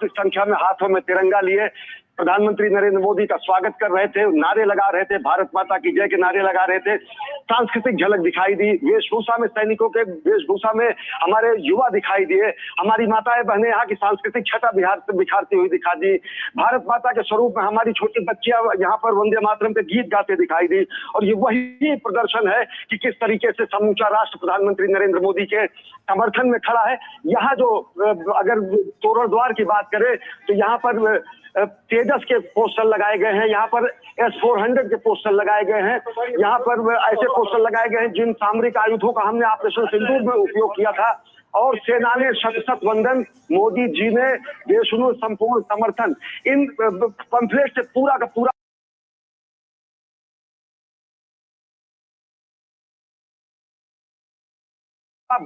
की संख्या में हाथों में तिरंगा लिए प्रधानमंत्री नरेंद्र मोदी का स्वागत कर रहे थे, नारे लगा रहे थे, भारत माता की जय के नारे लगा रहे थे। सांस्कृतिक झलक दिखाई दी, वेशभूषा में सैनिकों के वेशभूषा में हमारे युवा दिखाई दिए, हमारी माताएं बहनें यहाँ की सांस्कृतिक छटा बिखारती हुई दिखा दी, भारत माता के स्वरूप में हमारी छोटी बच्चियां यहाँ पर वंदे मातरम के गीत गाते दिखाई दी। और ये वही प्रदर्शन है कि किस तरीके से समूचा राष्ट्र प्रधानमंत्री नरेंद्र मोदी के समर्थन में खड़ा है। यहाँ जो अगर तोरण द्वार की बात करें तो यहाँ पर तेजस के पोस्टर लगाए गए हैं, यहाँ पर S-400 के पोस्टर लगाए गए हैं, यहाँ पर ऐसे पोस्टर लगाए गए हैं जिन सामरिक आयुधों का हमने ऑपरेशन सिंदूर में उपयोग किया था। और सेना ने शत वंदन, मोदी जी ने देशनु संपूर्ण समर्थन, इन पंफलेट से पूरा का पूरा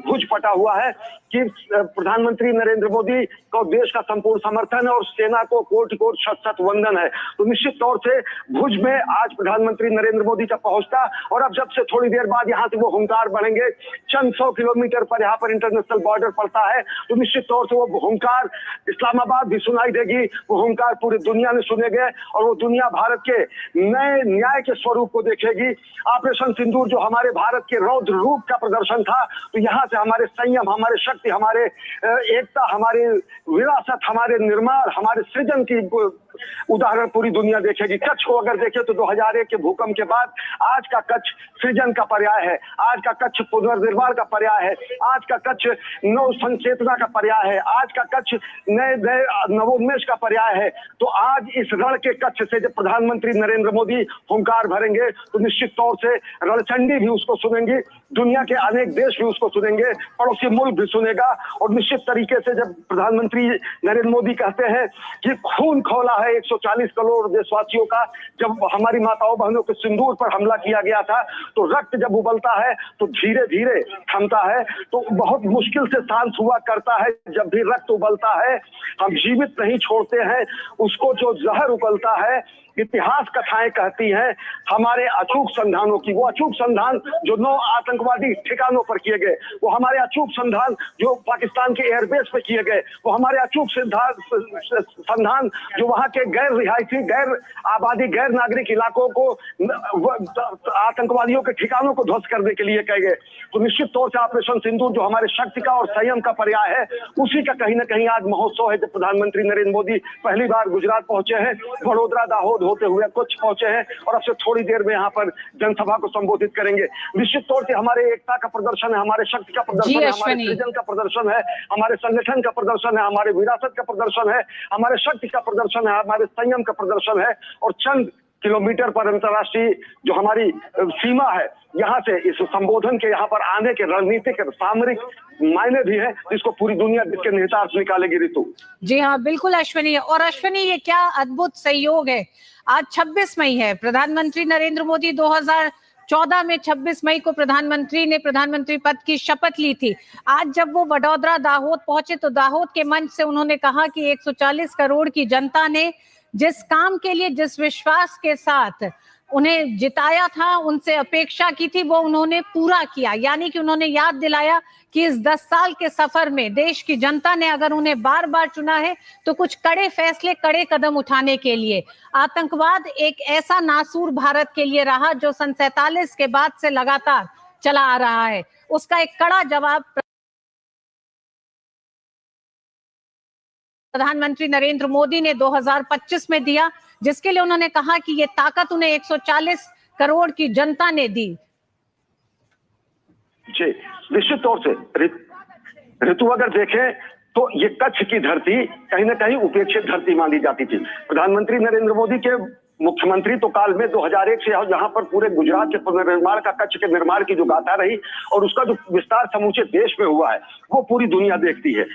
भुज पटा हुआ है कि प्रधानमंत्री नरेंद्र मोदी को देश का संपूर्ण समर्थन है और सेना को कोटि कोटि शत वंदन है। तो निश्चित तौर से भुज में आज प्रधानमंत्री नरेंद्र मोदी का पहुंचता और अब जब से थोड़ी देर बाद यहाँ से वो हुंकार बढ़ेंगे, चंद 100 किलोमीटर पर यहाँ पर इंटरनेशनल बॉर्डर पड़ता है, तो निश्चित तौर से वो हुंकार इस्लामाबाद भी सुनाई देगी, वो हुंकार पूरी दुनिया में सुनेंगे और वो दुनिया भारत के नए न्याय के स्वरूप को देखेगी। ऑपरेशन सिंदूर जो हमारे भारत के रौद्र रूप का प्रदर्शन था, तो यहाँ से हमारे संयम, हमारे शक्ति, हमारे एकता, हमारी विरासत, हमारे निर्माण, हमारे सृजन की उदाहरण पूरी दुनिया देखेगी। कच्छ को अगर देखें तो 2001 के भूकंप के बाद आज का कच्छ सृजन का पर्याय है, आज का कच्छ पुनर्निर्माण का पर्याय है, आज का कच्छ नव संचेतना का पर्याय है, आज का कच्छ नए नवोन्मेष का पर्याय है। तो आज इस रण के कच्छ से जब प्रधानमंत्री नरेंद्र मोदी हुंकार भरेंगे तो निश्चित तौर से रणचंडी भी उसको सुनेंगी, दुनिया के अनेक देश भी उसको सुनेंगे, पड़ोसी मुल्क भी सुनेगा। और निश्चित तरीके से जब प्रधानमंत्री नरेंद्र मोदी कहते हैं कि खून खौला है 140 करोड़ देशवासियों का, जब हमारी माताओं बहनों के सिंदूर पर हमला किया गया था, तो रक्त जब उबलता है तो धीरे धीरे थमता है, तो बहुत मुश्किल से शांत हुआ करता है। जब भी रक्त उबलता है हम जीवित नहीं छोड़ते हैं उसको, जो जहर उबलता है इतिहास कथाएं कहती हैं हमारे अचूक संधानों की। वो अचूक संधान जो 9 आतंकवादी ठिकानों पर किए गए, वो हमारे अचूक संधान जो पाकिस्तान के एयरबेस पे किए गए, वो हमारे अचूक संधान जो वहां के गैर रिहायशी, गैर आबादी, गैर नागरिक इलाकों को आतंकवादियों के ठिकानों को ध्वस्त करने के लिए कहे गए। तो निश्चित तौर से ऑपरेशन सिंदूर जो हमारे शक्ति का और संयम का पर्याय है, उसी का कहीं ना कहीं आज महोत्सव है। जब प्रधानमंत्री नरेंद्र मोदी पहली बार गुजरात पहुंचे हैं, वडोदरा, दाहोद होते हुए कुछ पहुंचे हैं और अब से थोड़ी देर में यहाँ पर जनसभा को संबोधित करेंगे। निश्चित तौर से हमारे एकता का प्रदर्शन है, हमारे शक्ति का प्रदर्शन है, हमारे सृजन का प्रदर्शन है, हमारे संगठन का प्रदर्शन है, हमारे विरासत का प्रदर्शन है, हमारे शक्ति का प्रदर्शन है, हमारे संयम का प्रदर्शन है। और चंद किलोमीटर पर अंतर्राष्ट्रीय जो हमारी सीमा है, यहाँ से इस संबोधन के यहाँ पर आने के रणनीतिक सामरिक मायने भी है, जिसको पूरी दुनिया इसके निहितार्थ निकालेगी। ऋतु जी हाँ, बिल्कुल अश्विनी। और अश्विनी, ये क्या अद्भुत संयोग है, आज 26 मई है। प्रधानमंत्री नरेंद्र मोदी 2014 में 26 मई को प्रधानमंत्री ने प्रधानमंत्री पद की शपथ ली थी। आज जब वो वडोदरा, दाहोद पहुंचे तो दाहोद के मंच से उन्होंने कहा कि 140 करोड़ की जनता ने जिस काम के लिए, जिस विश्वास के साथ उन्हें जिताया था, उनसे अपेक्षा की थी, वो उन्होंने पूरा किया। यानी कि उन्होंने याद दिलाया कि इस 10 साल के सफर में देश की जनता ने अगर उन्हें बार बार चुना है तो कुछ कड़े फैसले, कड़े कदम उठाने के लिए। आतंकवाद एक ऐसा नासूर भारत के लिए रहा जो सन 47 के बाद से लगातार चला आ रहा है, उसका एक कड़ा जवाब प्रधानमंत्री नरेंद्र मोदी ने 2025 में दिया, जिसके लिए उन्होंने कहा कि ये ताकत उन्हें 140 करोड़ की जनता ने दी। जी, निश्चित तौर से ऋतु अगर देखें तो ये कच्छ की धरती कहीं ना कहीं उपेक्षित धरती मानी जाती थी। प्रधानमंत्री नरेंद्र मोदी के मुख्यमंत्री तो काल में 2001 से यहाँ पर पूरे गुजरात के पुनर्निर्माण का, कच्छ के निर्माण की जो गाथा रही और उसका जो विस्तार समूचे देश में हुआ है, वो पूरी दुनिया देखती है।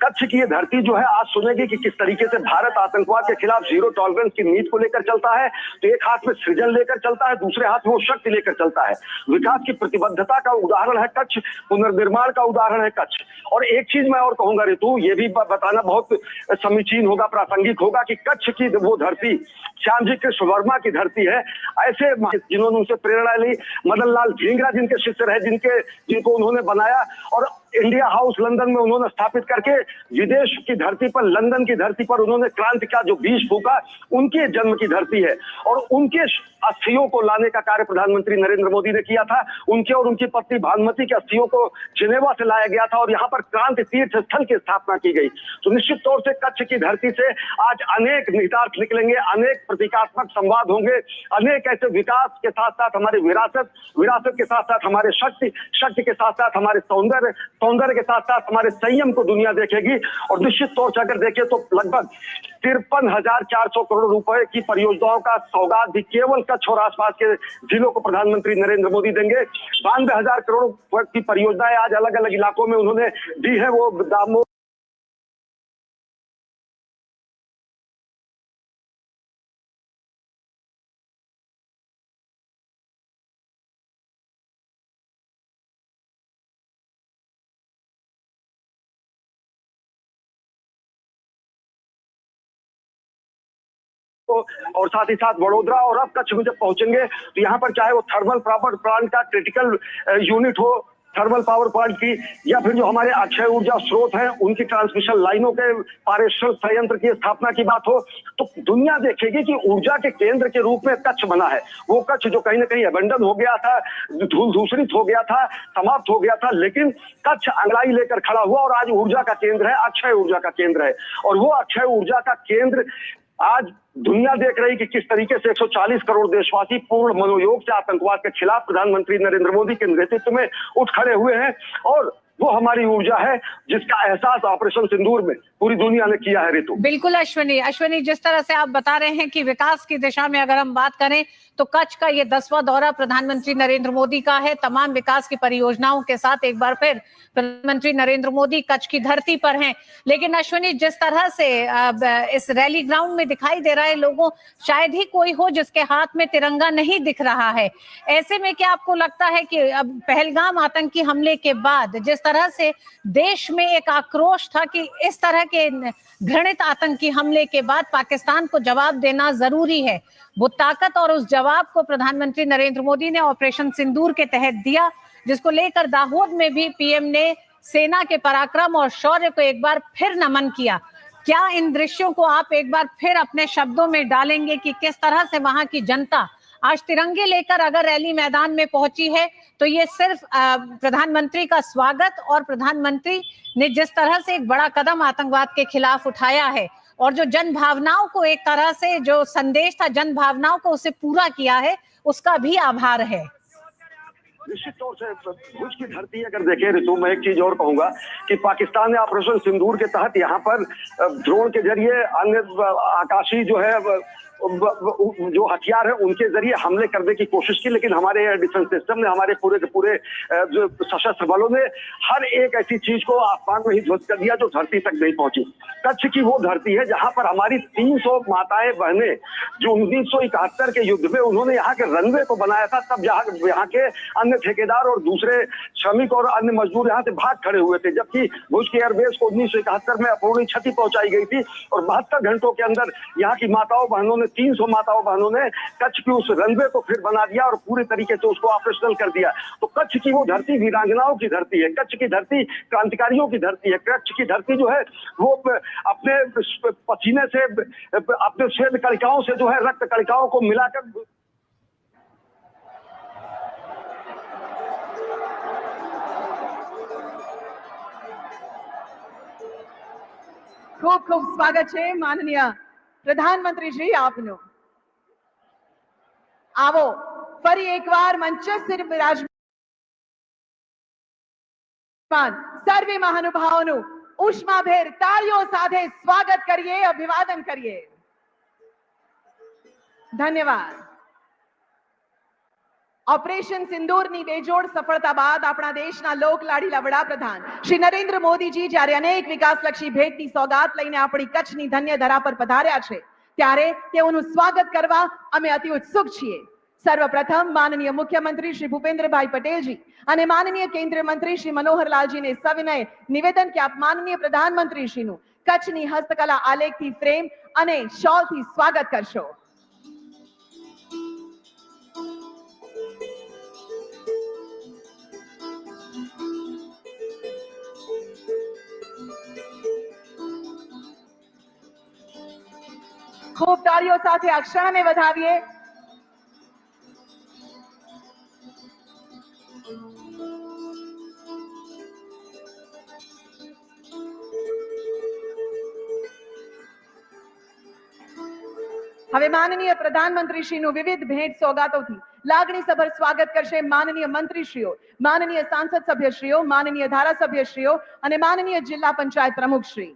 कच्छ की ये धरती जो है आज सुनेगी कि किस तरीके से भारत आतंकवाद के खिलाफ जीरो टॉलरेंस की नीति को लेकर चलता है। तो एक हाथ में सृजन लेकर चलता है, दूसरे हाथ में वो शक्ति लेकर चलता है। विकास की प्रतिबद्धता का उदाहरण है कच्छ, पुनर्निर्माण का उदाहरण है कच्छ। और एक चीज मैं और कहूंगा ऋतु, ये भी बताना बहुत समीचीन होगा, प्रासंगिक होगा कि कच्छ की वो धरती श्याम जी कृष्ण वर्मा की धरती है। ऐसे जिन्होंने उनसे प्रेरणा ली, मदन लाल ढींगरा जिनके शिष्य रहे, जिनको उन्होंने बनाया और इंडिया हाउस लंदन में उन्होंने स्थापित करके विदेश की धरती पर, लंदन की धरती पर उन्होंने क्रांति का जो बीज फूका, उनके जन्म की धरती है। और उनके अस्थियों को लाने का कार्य प्रधानमंत्री नरेंद्र मोदी ने किया था। उनके और उनकी पत्नी भानुमति के अस्थियों को जिनेवा से लाया गया था और यहाँ पर क्रांति तीर्थ स्थल की स्थापना की गई। तो निश्चित तौर से कच्छ की धरती से आज अनेक निहितार्थ निकलेंगे, अनेक प्रतीकात्मक संवाद होंगे, अनेक ऐसे विकास के साथ साथ हमारी विरासत, विरासत के साथ साथ हमारे शक्ति, शक्ति के साथ साथ हमारे सौंदर्य, सौंदर्य के साथ साथ हमारे संयम को दुनिया देखेगी। और निश्चित तौर से अगर देखें तो लगभग 53,400 करोड़ रुपए की परियोजनाओं का सौगात भी केवल कच्छ और आसपास के जिलों को प्रधानमंत्री नरेंद्र मोदी देंगे। 92,000 करोड़ की परियोजनाएं आज अलग अलग इलाकों में उन्होंने दी है। वो दामोह, और साथ ही साथ वडोदरा और अब कच्छ में जब पहुंचेंगे तो यहाँ पर चाहे वो थर्मल पावर प्लांट का क्रिटिकल यूनिट हो, थर्मल पावर प्लांट की, या फिर जो हमारे अक्षय ऊर्जा स्रोत हैं उनकी ट्रांसमिशन लाइनों के पारेषण संयंत्र की स्थापना की बात हो, तो दुनिया देखेगी कि ऊर्जा के केंद्र के रूप में कच्छ बना है। वो कच्छ जो कहीं ना कहीं अबंडन हो गया था, धूल धूसरित हो गया था, समाप्त हो गया था, लेकिन कच्छ अंगड़ाई लेकर खड़ा हुआ और आज ऊर्जा का केंद्र है, अक्षय ऊर्जा का केंद्र है। और वो अक्षय ऊर्जा का केंद्र आज दुनिया देख रही कि किस तरीके से 140 करोड़ देशवासी पूर्ण मनोयोग से आतंकवाद के खिलाफ प्रधानमंत्री नरेंद्र मोदी के नेतृत्व में उठ खड़े हुए हैं। और वो हमारी ऊर्जा है जिसका एहसास ऑपरेशन सिंदूर में पूरी दुनिया ने किया है। ऋतु, बिल्कुल अश्विनी, जिस तरह से आप बता रहे हैं कि विकास की दिशा में अगर हम बात करें तो कच्छ का ये 10वां दौरा प्रधानमंत्री नरेंद्र मोदी का है। तमाम विकास की परियोजनाओं के साथ एक बार फिर प्रधानमंत्री नरेंद्र मोदी कच्छ की धरती पर हैं। लेकिन अश्विनी, जिस तरह से इस रैली ग्राउंड में दिखाई दे रहा है लोगों, शायद ही कोई हो जिसके हाथ में तिरंगा नहीं दिख रहा है। ऐसे में क्या आपको लगता है कि अब पहलगाम आतंकी हमले के बाद जिस तरह से देश में एक आक्रोश था कि इस तरह के घृणित आतंकी हमले के बाद पाकिस्तान को जवाब देना जरूरी है, वो ताकत और उस जवाब को प्रधानमंत्री नरेंद्र मोदी ने ऑपरेशन सिंदूर के तहत दिया, जिसको लेकर दाहोद में भी पीएम ने सेना के पराक्रम और शौर्य को एक बार फिर नमन किया। क्या इन दृश्यों को आप एक बार फिर अपने शब्दों में डालेंगे कि किस तरह से वहां की जनता आज तिरंगे लेकर अगर रैली मैदान में पहुंची है, तो ये सिर्फ प्रधानमंत्री का स्वागत और प्रधानमंत्री ने जिस तरह से एक बड़ा कदम आतंकवाद के खिलाफ उठाया है और जो जन भावनाओं को एक तरह से जो संदेश था जन भावनाओं को उसे पूरा किया है, उसका भी आभार है। निश्चित तौर से भुज की धरती अगर देखें ऋतु, मैं एक चीज और कहूंगा कि पाकिस्तान ने ऑपरेशन सिंदूर के तहत यहाँ पर ड्रोन के जरिए, अन्य आकाशीय जो है जो हथियार है उनके जरिए हमले करने की कोशिश की, लेकिन हमारे एयर डिफेंस सिस्टम ने, हमारे पूरे के पूरे जो सशस्त्र बलों ने हर एक ऐसी चीज को आसमान में ही ध्वस्त कर दिया जो धरती तक नहीं पहुंची। कच्छ की वो धरती है जहां पर हमारी 300 माताएं बहनें जो 1971 के युद्ध में उन्होंने यहाँ के रनवे को बनाया था, तब यहाँ के अन्य ठेकेदार और दूसरे श्रमिक और अन्य मजदूर यहाँ से भाग खड़े हुए थे, जबकि भुज के एयरबेस को 1971 में अपूर्णीय क्षति पहुंचाई गई थी और 72 घंटों के अंदर यहाँ की माताओं बहनों ने, 300 माताओं बहनों ने कच्छ की उस रनवे को फिर बना दिया और पूरी तरीके से उसको ऑपरेशनल कर दिया। तो कच्छ की वो धरती वीरांगनाओं की धरती है, कच्छ की धरती क्रांतिकारियों की धरती है। कच्छ की धरती जो है वो अपने पसीने से, अपने श्वेत कणिकाओं से जो है रक्त कणिकाओं को मिलाकर खूब खूब स्वागत है माननीय प्रधानमंत्री जी आपनु। आवो फरी एक बार मंच सिर विराजमान सर्वे महानुभावों उष्माभेर तालियों साधे स्वागत करिए, अभिवादन करिए। धन्यवाद। ऑपरेशन सिंदूरनी बेजोड़ सफलता बाद अपना देशना લોકલાડીલા વડાપ્રધાન શ્રી નરેન્દ્ર મોદીજી જ્યારે અનેક વિકાસલક્ષી ભેટની સોગાત લઈને આપણી કચ્છની ધન્ય ધરા પર પધાર્યા છે, ત્યારે તેઓનું સ્વાગત કરવા અમે અતિ ઉત્સુક છીએ। સર્વપ્રથમ માનનીય મુખ્યમંત્રી શ્રી ભૂપેન્દ્રભાઈ પટેલજી અને માનનીય કેન્દ્રીય મંત્રી શ્રી મનોહરલાલજીને સવિનય નિવેદન કે આપ માનનીય પ્રધાનમંત્રીશ્રીનું કચ્છની હસ્તકલા આલેખથી ફ્રેમ અને શોલથી સ્વાગત કરશો। ખૂબ તાળીઓ સાથે આ ક્ષણને વધાવીએ. હવે માનનીય પ્રધાનમંત્રીશ્રીનું વિવિધ ભેટ સોગાતોથી લાગણીસભર સ્વાગત કરશે માનનીય મંત્રીશ્રીઓ, માનનીય સાંસદ સભ્યશ્રીઓ, માનનીય ધારાસભ્યશ્રીઓ અને માનનીય જિલ્લા પંચાયત પ્રમુખશ્રી.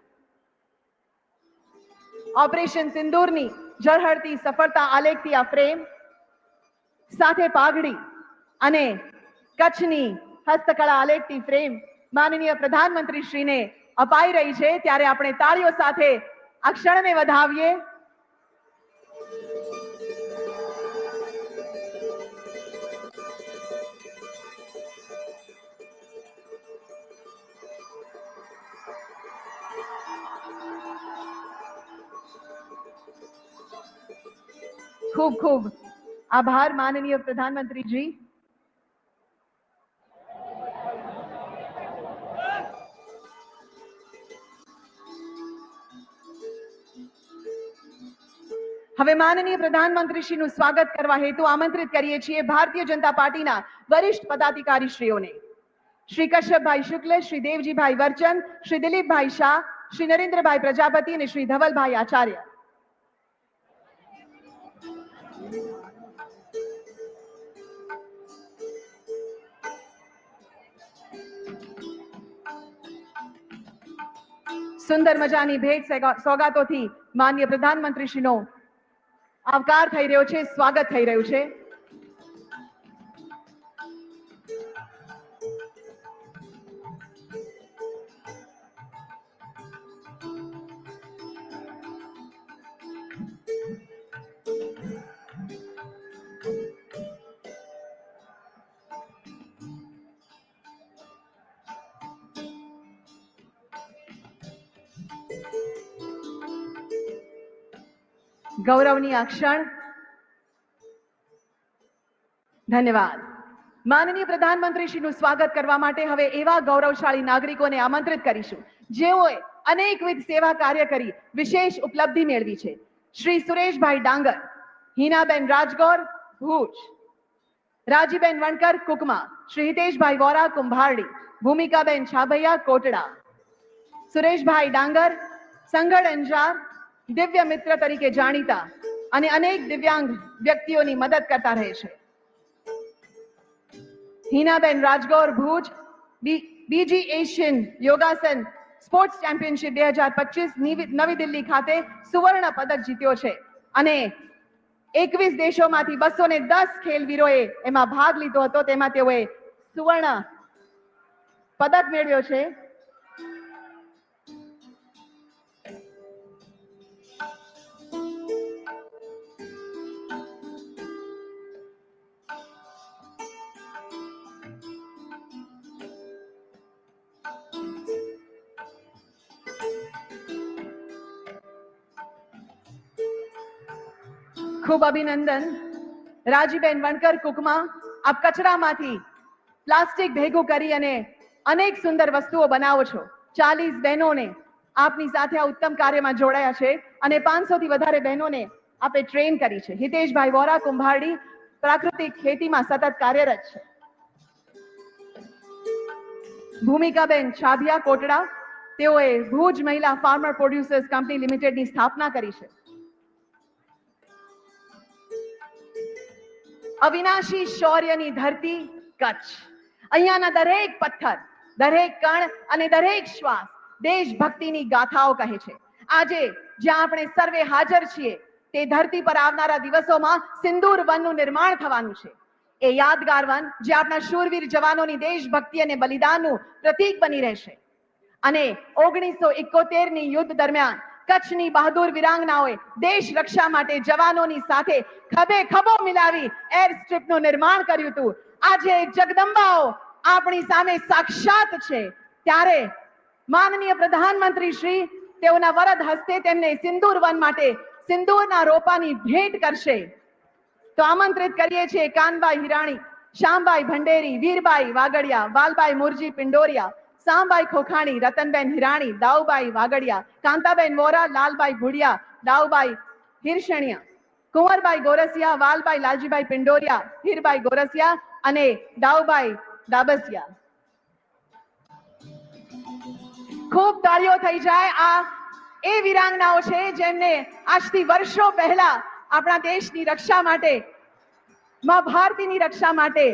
ઓપરેશન સિંદૂરની ઝળહળતી સફળતા આલેખતી આ ફ્રેમ સાથે પાઘડી અને કચ્છની હસ્તકળા આલેખતી ફ્રેમ માનનીય પ્રધાનમંત્રીશ્રીને અપાઈ રહી છે, ત્યારે આપણે તાળીઓ સાથે આ ક્ષણને વધાવીએ. ખૂબ ખૂબ આભાર માનનીય પ્રધાનમંત્રીજી. હવે માનનીય પ્રધાનમંત્રીશ્રીનું સ્વાગત કરવા હેતુ આમંત્રિત કરીએ છીએ ભારતીય જનતા પાર્ટીના વરિષ્ઠ પદાધિકારીશ્રીઓને. શ્રી કશ્યપભાઈ શુક્લ, શ્રી દેવજીભાઈ વર્ચન, શ્રી દિલીપભાઈ શાહ, શ્રી નરેન્દ્રભાઈ પ્રજાપતિ અને શ્રી ધવલભાઈ આચાર્ય. સુંદર મજાની ભેટ સોગાતોથી માનનીય પ્રધાનમંત્રીશ્રીનો આવકાર થઈ રહ્યો છે, સ્વાગત થઈ રહ્યું છે. ગૌરવની આ ક્ષણ. ધન્યવાદ. માનનીય પ્રધાનમંત્રીશ્રીનું સ્વાગત કરવા માટે હવે એવા ગૌરવશાળી નાગરિકોને આમંત્રિત કરીશું જેઓએ અનેકવિધ સેવા કાર્ય કરી વિશેષ ઉપલબ્ધિ મેળવી છે. શ્રી સુરેશભાઈ ડાંગર, હિનાબેન રાજગોર, ભુજ, રાજીબેન વણકર, કુકમા, શ્રી હિતેશભાઈ વોરા, કુંભારડી, ભૂમિકાબેન છાભૈયા, કોટડા. સુરેશભાઈ ડાંગર સંગડ અંજાર દિવ્ય મિત્ર તરીકે જાણીતા અને અનેક દિવ્યાંગ વ્યક્તિઓની મદદ કરતા રહે છે. હિનાબેન રાજગોર, ભુજ, બીજી એશિયન યોગાસન સ્પોર્ટ્સ ચેમ્પિયનશિપ 2025 નવી દિલ્હી ખાતે સુવર્ણ પદક જીત્યો છે અને 21 દેશોમાંથી 210 ખેલવીરોએ એમાં ભાગ લીધો હતો. તેમાં તેઓએ સુવર્ણ પદક મેળવ્યો છે. ખૂબ અભિનંદન. રાજીબેન વણકર, કુકમા, આપ કચરામાંથી પ્લાસ્ટિક ભેગું કરી અને અનેક સુંદર વસ્તુઓ બનાવો છો. 40 બહેનોને આપની સાથે આ ઉત્તમ કાર્યમાં જોડાયા છે અને 500 થી વધારે બહેનોને આપે ટ્રેન કરી છે. હિતેશભાઈ વોરા, કુંભારડી, પ્રાકૃતિક ખેતીમાં સતત કાર્યરત છે. ભૂમિકાબેન છાભિયા, કોટડા, તેઓએ ભુજ મહિલા ફાર્મર પ્રોડ્યુસર્સ કંપની લિમિટેડની સ્થાપના કરી છે. અવિનાશી શૌર્યની ધરતી કચ્છ. અહીંયાના દરેક પથ્થર, દરેક કણ અને દરેક શ્વાસ દેશભક્તિની ગાથાઓ કહે છે. આજે જ્યાં આપણે સર્વે હાજર છીએ તે ધરતી પર આવનારા દિવસોમાં સિંદૂર વનનું નિર્માણ થવાનું છે. એ યાદગાર વન જે આપણા શૂરવીર જવાનોની દેશભક્તિ અને બલિદાનનું પ્રતીક બની રહેશે. અને 1971 ની યુદ્ધ દરમિયાન કચ્છની બહાદુર વિરાંગનાઓએ દેશ રક્ષા માટે જવાનોની સાથે ખભે ખભો મિલાવી એર સ્ટ્રીપનું નિર્માણ કર્યું હતું. આજે જગદંબાઓ આપણી સામે સાક્ષાત છે, ત્યારે માનનીય પ્રધાનમંત્રી શ્રી તેઓના વરદ હસ્તે તેમને સિંદૂર વન માટે સિંદૂરના રોપાની ભેટ કરશે. તો આમંત્રિત કરીએ છીએ કાનભાઈ હિરાણી, શ્યામભાઈ ભંડેરી, વીરબાઈ વાગડિયા, વાલભાઈ મુરજી પિંડોરિયા, સામભાઈ ખોખાણી, રતનબેન હિરાણી, દાઉભાઈ વાગડિયા, કાંતાબેન વોરા, લાલભાઈ ભુડિયા, દાઉભાઈ હિરશણિયા, કુંવરબાઈ ગોરસિયા, વાલબાઈ લાલજીભાઈ પિંડોરિયા, હીરબાઈ ગોરસિયા અને દાઉભાઈ દાબસિયા. ખૂબ તાળીઓ થઈ જાય. આ એ વીરાંગનાઓ છે જેમને આજથી વર્ષો પહેલા આપણા દેશની રક્ષા માટે, માં ભારતીની રક્ષા માટે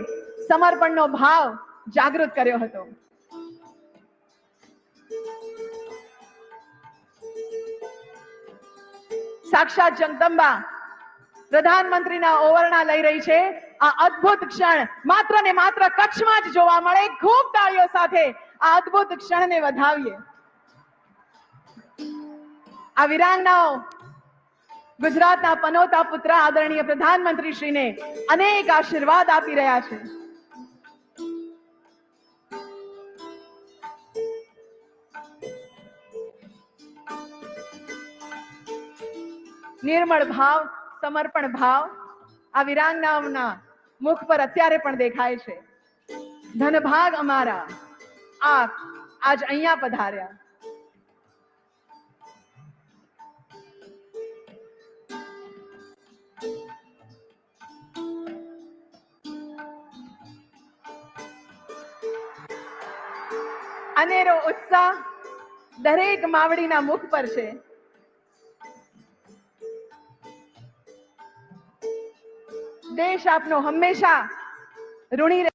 સમર્પણનો ભાવ જાગૃત કર્યો હતો. સાક્ષાત જગદંબા પ્રધાનમંત્રીના ઓવરણા લઈ રહી છે. આ અદ્ભુત ક્ષણ માત્ર ને માત્ર કચ્છમાં જ જોવા મળે. ખૂબ તાળીઓ સાથે આ અદ્ભુત ક્ષણને વધાવીએ. આ વીરાંગનાઓ ગુજરાતના પનોતા પુત્ર આદરણીય પ્રધાનમંત્રી શ્રીને અનેક આશીર્વાદ આપી રહ્યા છે. નિર્મળ ભાવ, સમર્પણ ભાવ આ વીરાંગનાઓના મુખ પર અત્યારે પણ દેખાય છે. ધનભાગ અમારા આપ આજ અહીંયા પધાર્યા. અનેરો ઉત્સાહ દરેક માવડીના મુખ પર છે. દેશ આપનો હંમેશા ઋણી રહે.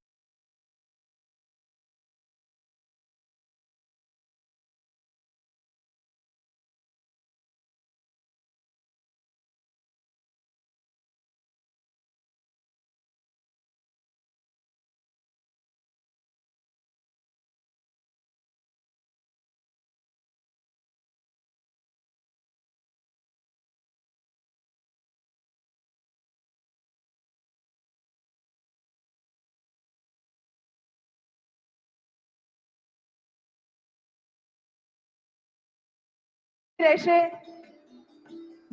રહેશે.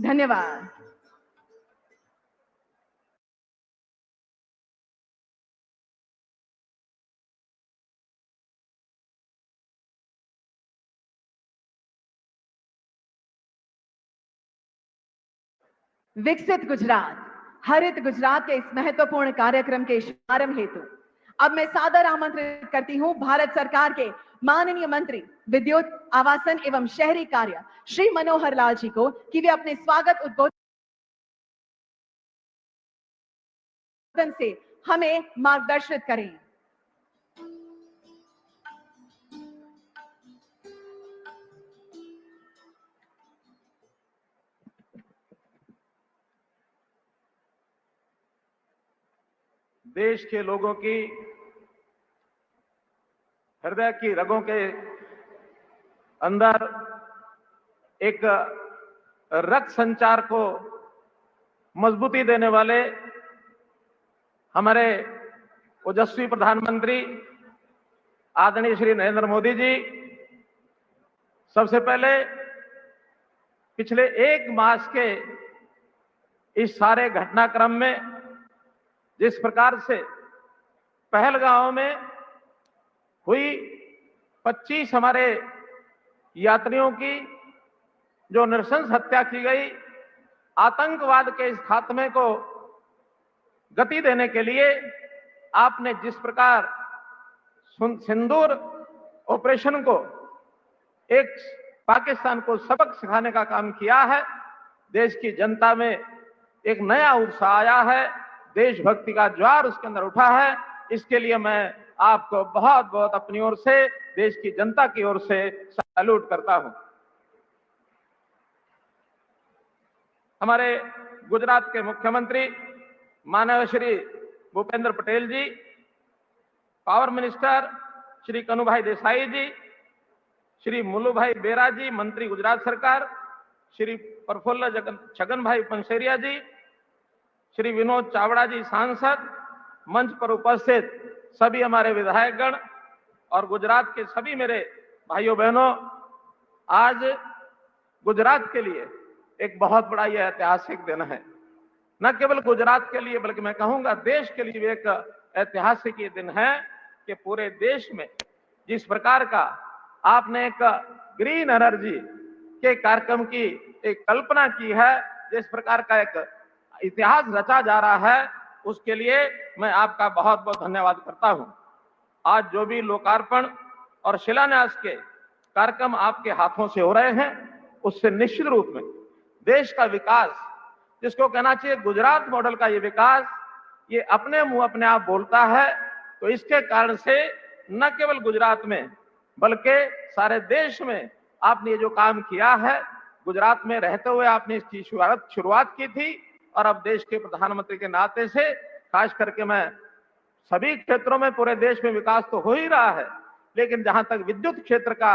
ધન્યવાદ. विकसित गुजरात, हरित गुजरात के इस महत्वपूर्ण कार्यक्रम के शुभारंभ हेतु अब मैं सादर आमंत्रित करती हूं भारत सरकार के माननीय मंत्री विद्युत, आवासन एवं शहरी कार्य श्री मनोहर लाल जी को कि वे अपने स्वागत उद्बोधन से हमें मार्गदर्शित करें. देश के लोगों की हृदय की रगों के अंदर एक रक्त संचार को मजबूती देने वाले हमारे ओजस्वी प्रधानमंत्री आदरणीय श्री नरेंद्र मोदी जी सबसे पहले पिछले एक मास के इस सारे घटनाक्रम में जिस प्रकार से पहलगांव में हुई 25 हमारे यात्रियों की जो नृशंस हत्या की गई, आतंकवाद के इस खात्मे को गति देने के लिए आपने जिस प्रकार सिंदूर ऑपरेशन को एक पाकिस्तान को सबक सिखाने का काम किया है, देश की जनता में एक नया उत्साह आया है, देशभक्ति का ज्वार उसके अंदर उठा है. इसके लिए मैं आपको बहुत बहुत अपनी ओर से, देश की जनता की ओर से सैल्यूट करता हूं. हमारे गुजरात के मुख्यमंत्री माननीय श्री भूपेंद्र पटेल जी, पावर मिनिस्टर श्री कनुभाई देसाई जी, श्री मुलुभाई बेरा जी मंत्री गुजरात सरकार, श्री प्रफुल्ल छगन भाई पंसेरिया जी, श्री विनोद चावड़ा जी सांसद, मंच पर उपस्थित सभी हमारे विधायकगण और गुजरात के सभी मेरे भाइयों बहनों, आज गुजरात के लिए एक बहुत बड़ा यह ऐतिहासिक दिन है. न केवल गुजरात के लिए बल्कि मैं कहूंगा देश के लिए भी एक ऐतिहासिक ये दिन है कि पूरे देश में जिस प्रकार का आपने एक ग्रीन एनर्जी के कार्यक्रम की एक कल्पना की है, जिस प्रकार का एक इतिहास रचा जा रहा है, उसके लिए मैं आपका बहुत बहुत धन्यवाद करता हूं। आज जो भी लोकार्पण और शिलान्यास के कार्यक्रम आपके हाथों से हो रहे हैं, उससे निश्चित रूप में देश का विकास, जिसको कहना चाहिए गुजरात मॉडल का ये विकास, ये अपने मुंह अपने आप बोलता है। तो इसके कारण से न केवल गुजरात में बल्कि सारे देश में आपने ये जो काम किया है, गुजरात में रहते हुए आपने इसकी शुरुआत की थी, और अब देश के प्रधानमंत्री के नाते से खास करके मैं सभी क्षेत्रों में पूरे देश में विकास तो हो ही रहा है, लेकिन जहां तक विद्युत क्षेत्र का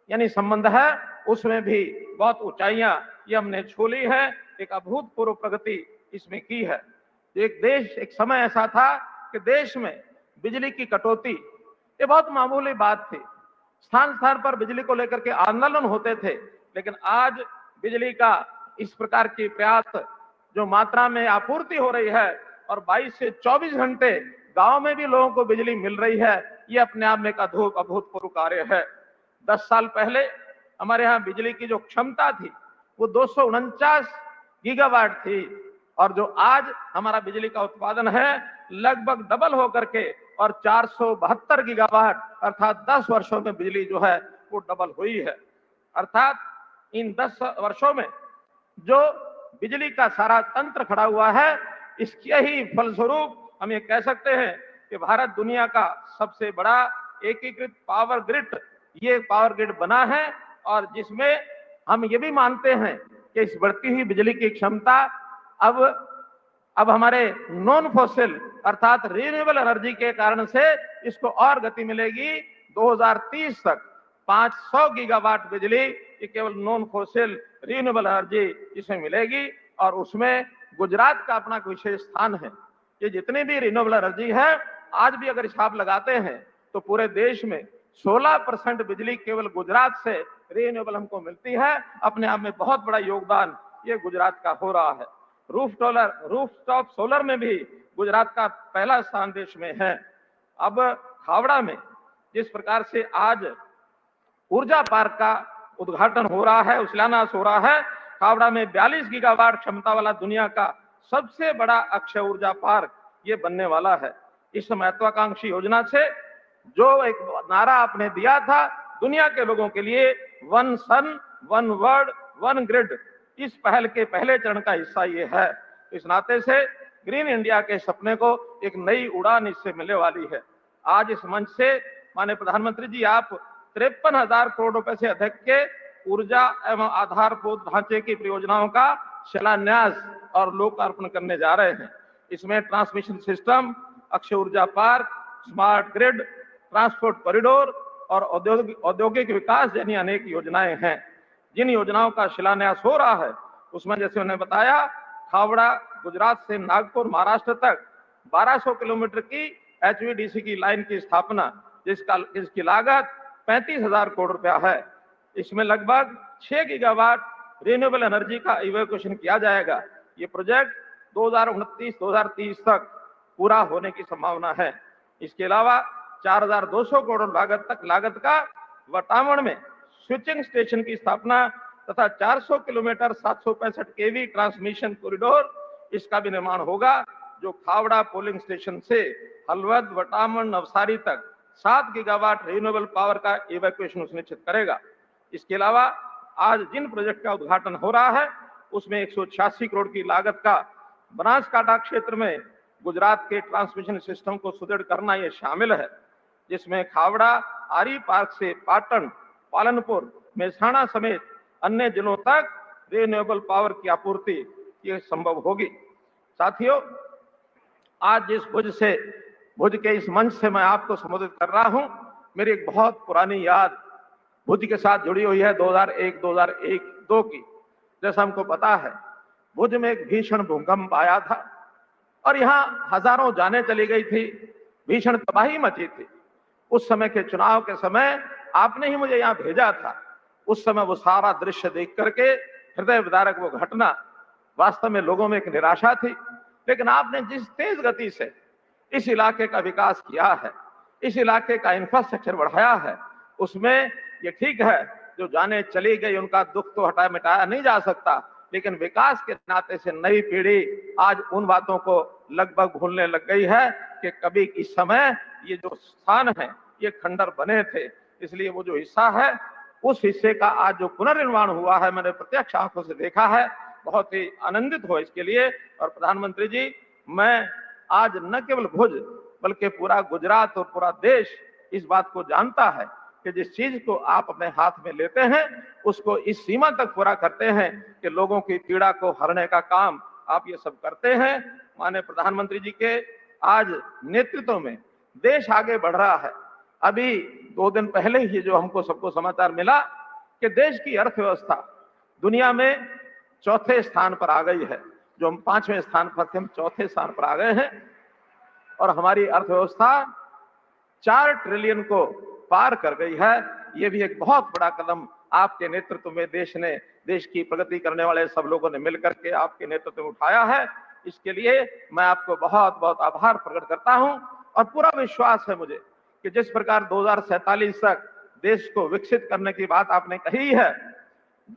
यानी संबंध है, उसमें भी बहुत ऊंचाइयां ये हमने छू ली है। एक अभूतपूर्व प्रगति इसमें की है। एक समय ऐसा था कि देश में बिजली की कटौती ये बहुत मामूली बात थी। स्थान स्थान पर बिजली को लेकर के आंदोलन होते थे, लेकिन आज बिजली का इस प्रकार की पर्याप्त जो मात्रा में आपूर्ति हो रही है और 22 से 24 घंटे गांव में भी लोगों को बिजली मिल रही है, ये अपने आप में एक अभूतपूर्व कार्य है। 10 साल पहले हमारे यहाँ बिजली की जो क्षमता थी वो 249 गीगावाट थी, और जो आज हमारा बिजली का उत्पादन है लगभग डबल होकर के और 472 गीगावाट, अर्थात 10 वर्षों में बिजली जो है वो डबल हुई है। अर्थात इन 10 वर्षों में जो बिजली का सारा तंत्र खड़ा हुआ है, इसके ही फलस्वरूप हम ये कह सकते हैं कि भारत दुनिया का सबसे बड़ा एकीकृत पावर ग्रिड, ये पावर ग्रिड बना है, और जिसमें हम ये भी मानते हैं कि इस बढ़ती हुई बिजली की क्षमता अब हमारे नॉन फॉसिल अर्थात रिन्यूएबल एनर्जी के कारण से इसको और गति मिलेगी। 2030 तक 500 गीगावाट बिजली ये केवल नॉन फॉसिल रिन्यूएबल एनर्जी इसमें मिलेगी, और उसमें गुजरात का अपना विशेष स्थान है। ये जितनी भी रिन्यूएबल एनर्जी है, आज भी अगर हिसाब लगाते हैं तो पूरे देश में 16% बिजली केवल गुजरात से रिन्यूएबल हमको मिलती है। अपने आप में बहुत बड़ा योगदान ये गुजरात का हो रहा है। रूफटॉप सोलर में भी गुजरात का पहला स्थान देश में है। अब खावड़ा में जिस प्रकार से आज ऊर्जा पार्क का उद्घाटन हो रहा है, शिलान्यास हो रहा है, खावड़ा में 42 गीगावाट क्षमता वाला दुनिया का सबसे बड़ा अक्षय ऊर्जा पार्क ये बनने वाला है। इस महत्वाकांक्षी योजना से जो एक नारा आपने दिया था दुनिया के लोगों के लिए, one sun one world one grid, इस पहल के पहले चरण का हिस्सा ये है। इस नाते से ग्रीन इंडिया के सपने को एक नई उड़ान इससे मिलने वाली है। आज इस मंच से माननीय प्रधानमंत्री जी, आप 53,000 करोड़ रुपए से अधिक के ऊर्जा एवं आधारभूत ढांचे की परियोजनाओं का शिलान्यास और लोकार्पण करने जा रहे हैं। इसमें ट्रांसमिशन सिस्टम, अक्षय ऊर्जा park, smart grid, transport corridor और औद्योगिक विकास जैसी अनेक योजनाएं हैं। जिन योजनाओं का शिलान्यास हो रहा है उसमें जैसे उन्होंने बताया, खावड़ा गुजरात से नागपुर महाराष्ट्र तक 1200 किलोमीटर की HVDC की लाइन की स्थापना, जिसकी लागत 35,000 करोड़ रुपया है। इसमें लगभग 6 गीगावाट रिन्यूएबल एनर्जी का इवैक्यूएशन किया जाएगा। ये प्रोजेक्ट 2029-2030 तक पूरा होने की संभावना है। इसके अलावा 4,200 करोड़ लागत का वटावण में स्विचिंग स्टेशन की स्थापना तथा 400 किलोमीटर 765 केवी ट्रांसमिशन कॉरिडोर, इसका भी निर्माण होगा, जो खावड़ा पोलिंग स्टेशन से हलवद, वटावण, नवसारी तक 7 गीगावाट रिन्यूएबल पावर का इवैक्यूएशन सुनिश्चित करेगा। इसके अलावा आज जिन प्रोजेक्ट का उद्घाटन हो रहा है उसमें 186 करोड़ की लागत का बनासकांठा क्षेत्र में गुजरात के ट्रांसमिशन सिस्टम को सुदृढ़ करना ये शामिल है, जिसमें खावड़ा, आरी पार्क से पाटन, पालनपुर, मेहसाणा समेत अन्य जिलों तक रिन्यूएबल पावर की आपूर्ति ये संभव होगी। साथियों, आज जिस भुज के इस मंच से मैं आपको संबोधित कर रहा हूं, मेरी एक बहुत पुरानी याद भुज के साथ जुड़ी हुई है 2001-2001-2 की। जैसा हमको पता है, भुज में एक भीषण भूकंप आया था और यहाँ हजारों जानें चली गई थी, भीषण तबाही मची थी। उस समय के चुनाव के समय आपने ही मुझे यहाँ भेजा था। उस समय वो सारा दृश्य देख करके हृदय विदारक वो घटना, वास्तव में लोगों में एक निराशा थी। लेकिन आपने जिस तेज गति से इस इलाके का विकास किया है, इस इलाके का इंफ्रास्ट्रक्चर बढ़ाया है, उसमें ये ठीक है जो जाने चली गई उनका दुख तो मिटाया नहीं जा सकता, लेकिन विकास के नाते से नई पीढ़ी आज उन बातों को लगभग भूलने लग गई है कि कभी इस समय ये जो स्थान है ये खंडर बने थे, इसलिए वो जो हिस्सा है उस हिस्से का आज जो पुनर्निर्माण हुआ है मैंने प्रत्यक्ष आंखों से देखा है, बहुत ही आनंदित हो इसके लिए। और प्रधानमंत्री जी, मैं आज न केवल भुज बल्कि पूरा गुजरात और पूरा देश इस बात को जानता है कि जिस चीज को आप अपने हाथ में लेते हैं उसको इस सीमा तक पूरा करते हैं कि लोगों की पीड़ा को हरने का काम आप ये सब करते हैं। माननीय प्रधानमंत्री जी के आज नेतृत्व में देश आगे बढ़ रहा है। अभी 2 दिन पहले ही जो हमको सबको समाचार मिला कि देश की अर्थव्यवस्था दुनिया में चौथे स्थान पर आ गई है, जो हम 5वें स्थान पर थे हम चौथे स्थान पर आ गए हैं और हमारी अर्थव्यवस्था 4 ट्रिलियन को पार कर गई है। ये भी एक बहुत बड़ा कदम आपके नेतृत्व में देश की प्रगति करने वाले सब लोगों ने मिलकर के आपके नेतृत्व में उठाया है। इसके लिए मैं आपको बहुत बहुत आभार प्रकट करता हूं और पूरा विश्वास है मुझे कि जिस प्रकार 2047 तक देश को विकसित करने की बात आपने कही है,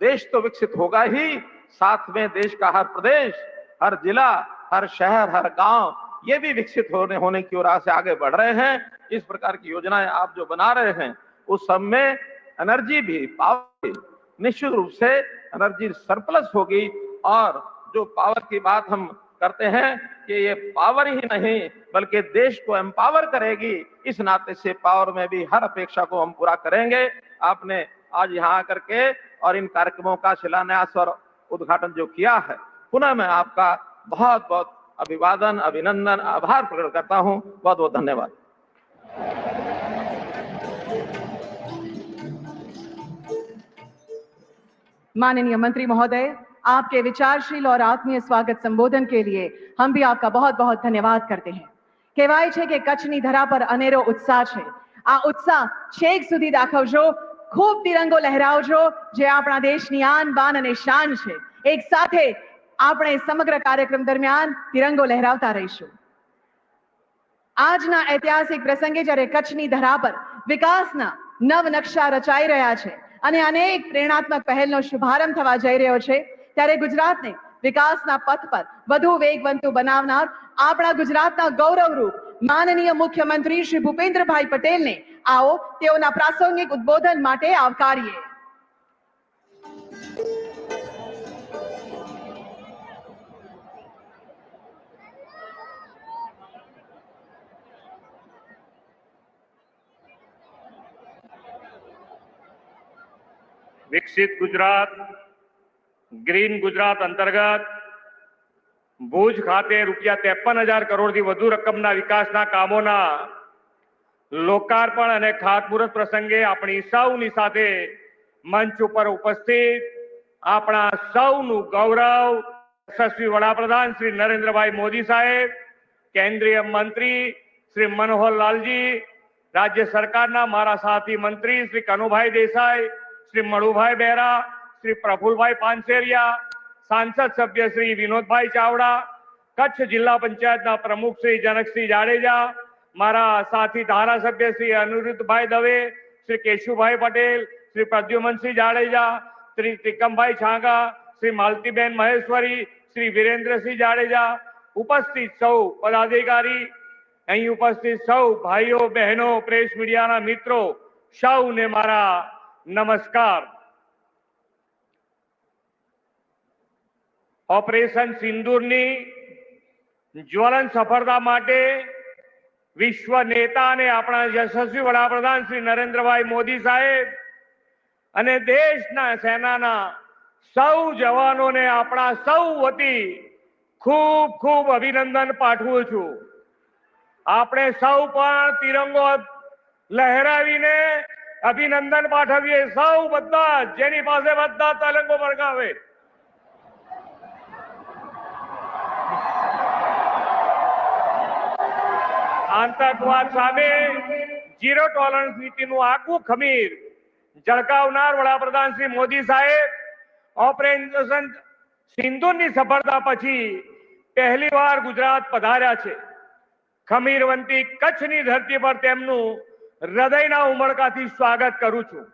देश तो विकसित होगा ही, साथ में देश का हर प्रदेश, हर जिला, हर शहर, हर गांव ये भी विकसित होने की ओर से आगे बढ़ रहे हैं। इस प्रकार की योजनाएं आप जो बना रहे हैं उस सब में एनर्जी भी, पावर भी, निश्चित रूप से एनर्जी सरप्लस होगी। और जो पावर की बात हम करते हैं कि ये पावर ही नहीं बल्कि देश को एम्पावर करेगी, इस नाते से पावर में भी हर अपेक्षा को हम पूरा करेंगे। आपने आज यहाँ आकर के और इन कार्यक्रमों का शिलान्यास और उद्घाटन जो किया है, पुनः मैं आपका बहुत बहुत अभिवादन, अभिनंदन, आभार प्रकट करता हूं। बहुत बहुत धन्यवाद। माननीय मंत्री महोदय, आपके विचारशील और आत्मीय स्वागत संबोधन के लिए हम भी आपका बहुत बहुत धन्यवाद करते हैं। કહેવાય છે કે કચ્છની ધરા પર અનેરો ઉત્સાહ છે। આ ઉત્સાહ છેક સુધી દાખવજો, ખૂબ તિરંગો લહેરાવજો, જે આપણા દેશની આન બાન અને શાન છે। એક સાથે આપણે સમગ્ર કાર્યક્રમ દરમિયાન તિરંગો લહેરાવતા રહીશું। આજના ઐતિહાસિક પ્રસંગે જ્યારે કચ્છની ધરા પર વિકાસના નવ નકશા રચાઈ રહ્યા છે અને અનેક પ્રેરણાત્મક પહેલનો શુભારંભ થવા જઈ રહ્યો છે, ત્યારે ગુજરાતને વિકાસના પથ પર વધુ વેગવંતુ બનાવનાર આપણા ગુજરાતના ગૌરવરૂપ માનનીય મુખ્યમંત્રી શ્રી ભૂપેન્દ્રભાઈ પટેલને આવો તેઓના પ્રાસંગિક ઉદ્બોધન માટે આવકારીએ। વિકસિત ગુજરાત, ગ્રીન ગુજરાત અંતર્ગત ભુજ ખાતે ₹53,000 કરોડથી વધુ રકમના વિકાસના કામોના લોકાર્પણ અને ખાતમુહૂર્ત પ્રસંગે આપણી સૌની સાથે મંચ ઉપર ઉપસ્થિત આપણા સૌનું ગૌરવ યશસ્વી વડાપ્રધાન શ્રી નરેન્દ્રભાઈ મોદી સાહેબ, કેન્દ્રીય મંત્રી શ્રી મનોહર લાલજી, રાજ્ય સરકારના મારા સાથી મંત્રી શ્રી કનુભાઈ દેસાઈ, श्री मणुभाई बेरा, श्री प्रफुल्लभाई पानसेरिया, सांसद सभ्य श्री विनोदभाई चावड़ा, कच्छ जिला पंचायत प्रमुख श्री जनकसिंह जाडेजा, मारा साथी धारासभ्य श्री अनिरुद्धभाई दवे, श्री केशुभाई पटेल, श्री प्रद्युमन सिंह जाडेजा, श्री त्रिकमभाई छांगा, श्री मालतीबेन महेश्वरी, श्री वीरेन्द्र सिंह जाडेजा, उपस्थित सौ पदाधिकारी, अहीं उपस्थित सौ भाईओ बहनों, प्रेस मीडिया मित्रों, सौ ने मारा नमस्कार। ऑपरेशन सिंदूरनी ज्वलन सफलता माटे विश्व नेता ने अपना यशस्वी वडाप्रधान श्री नरेंद्रभाई मोदी साहेब अने देशना सेनाना सौ जवानों ने अपना सौ वती खूब खूब अभिनंदन पाठवुं छुं। आपणे सौ पण तिरंगो लहरावीने अभिनंदन पाठवीए। सौ बधा जेनी पासे बधा तिरंगो फरकावे। आतंकवाद सामे जीरो टॉलरन्स नीतिनुं आखुं खमीर झळकावनार वडाप्रधान श्री मोदी साहेब ऑपरेशन सिंदूरनी सफलता पछी पहलीवार गुजरात पधार्या छे। खमीरवंती कच्छनी धरती पर तेमनुं हृदयना उमळकाथी स्वागत करूं छुं।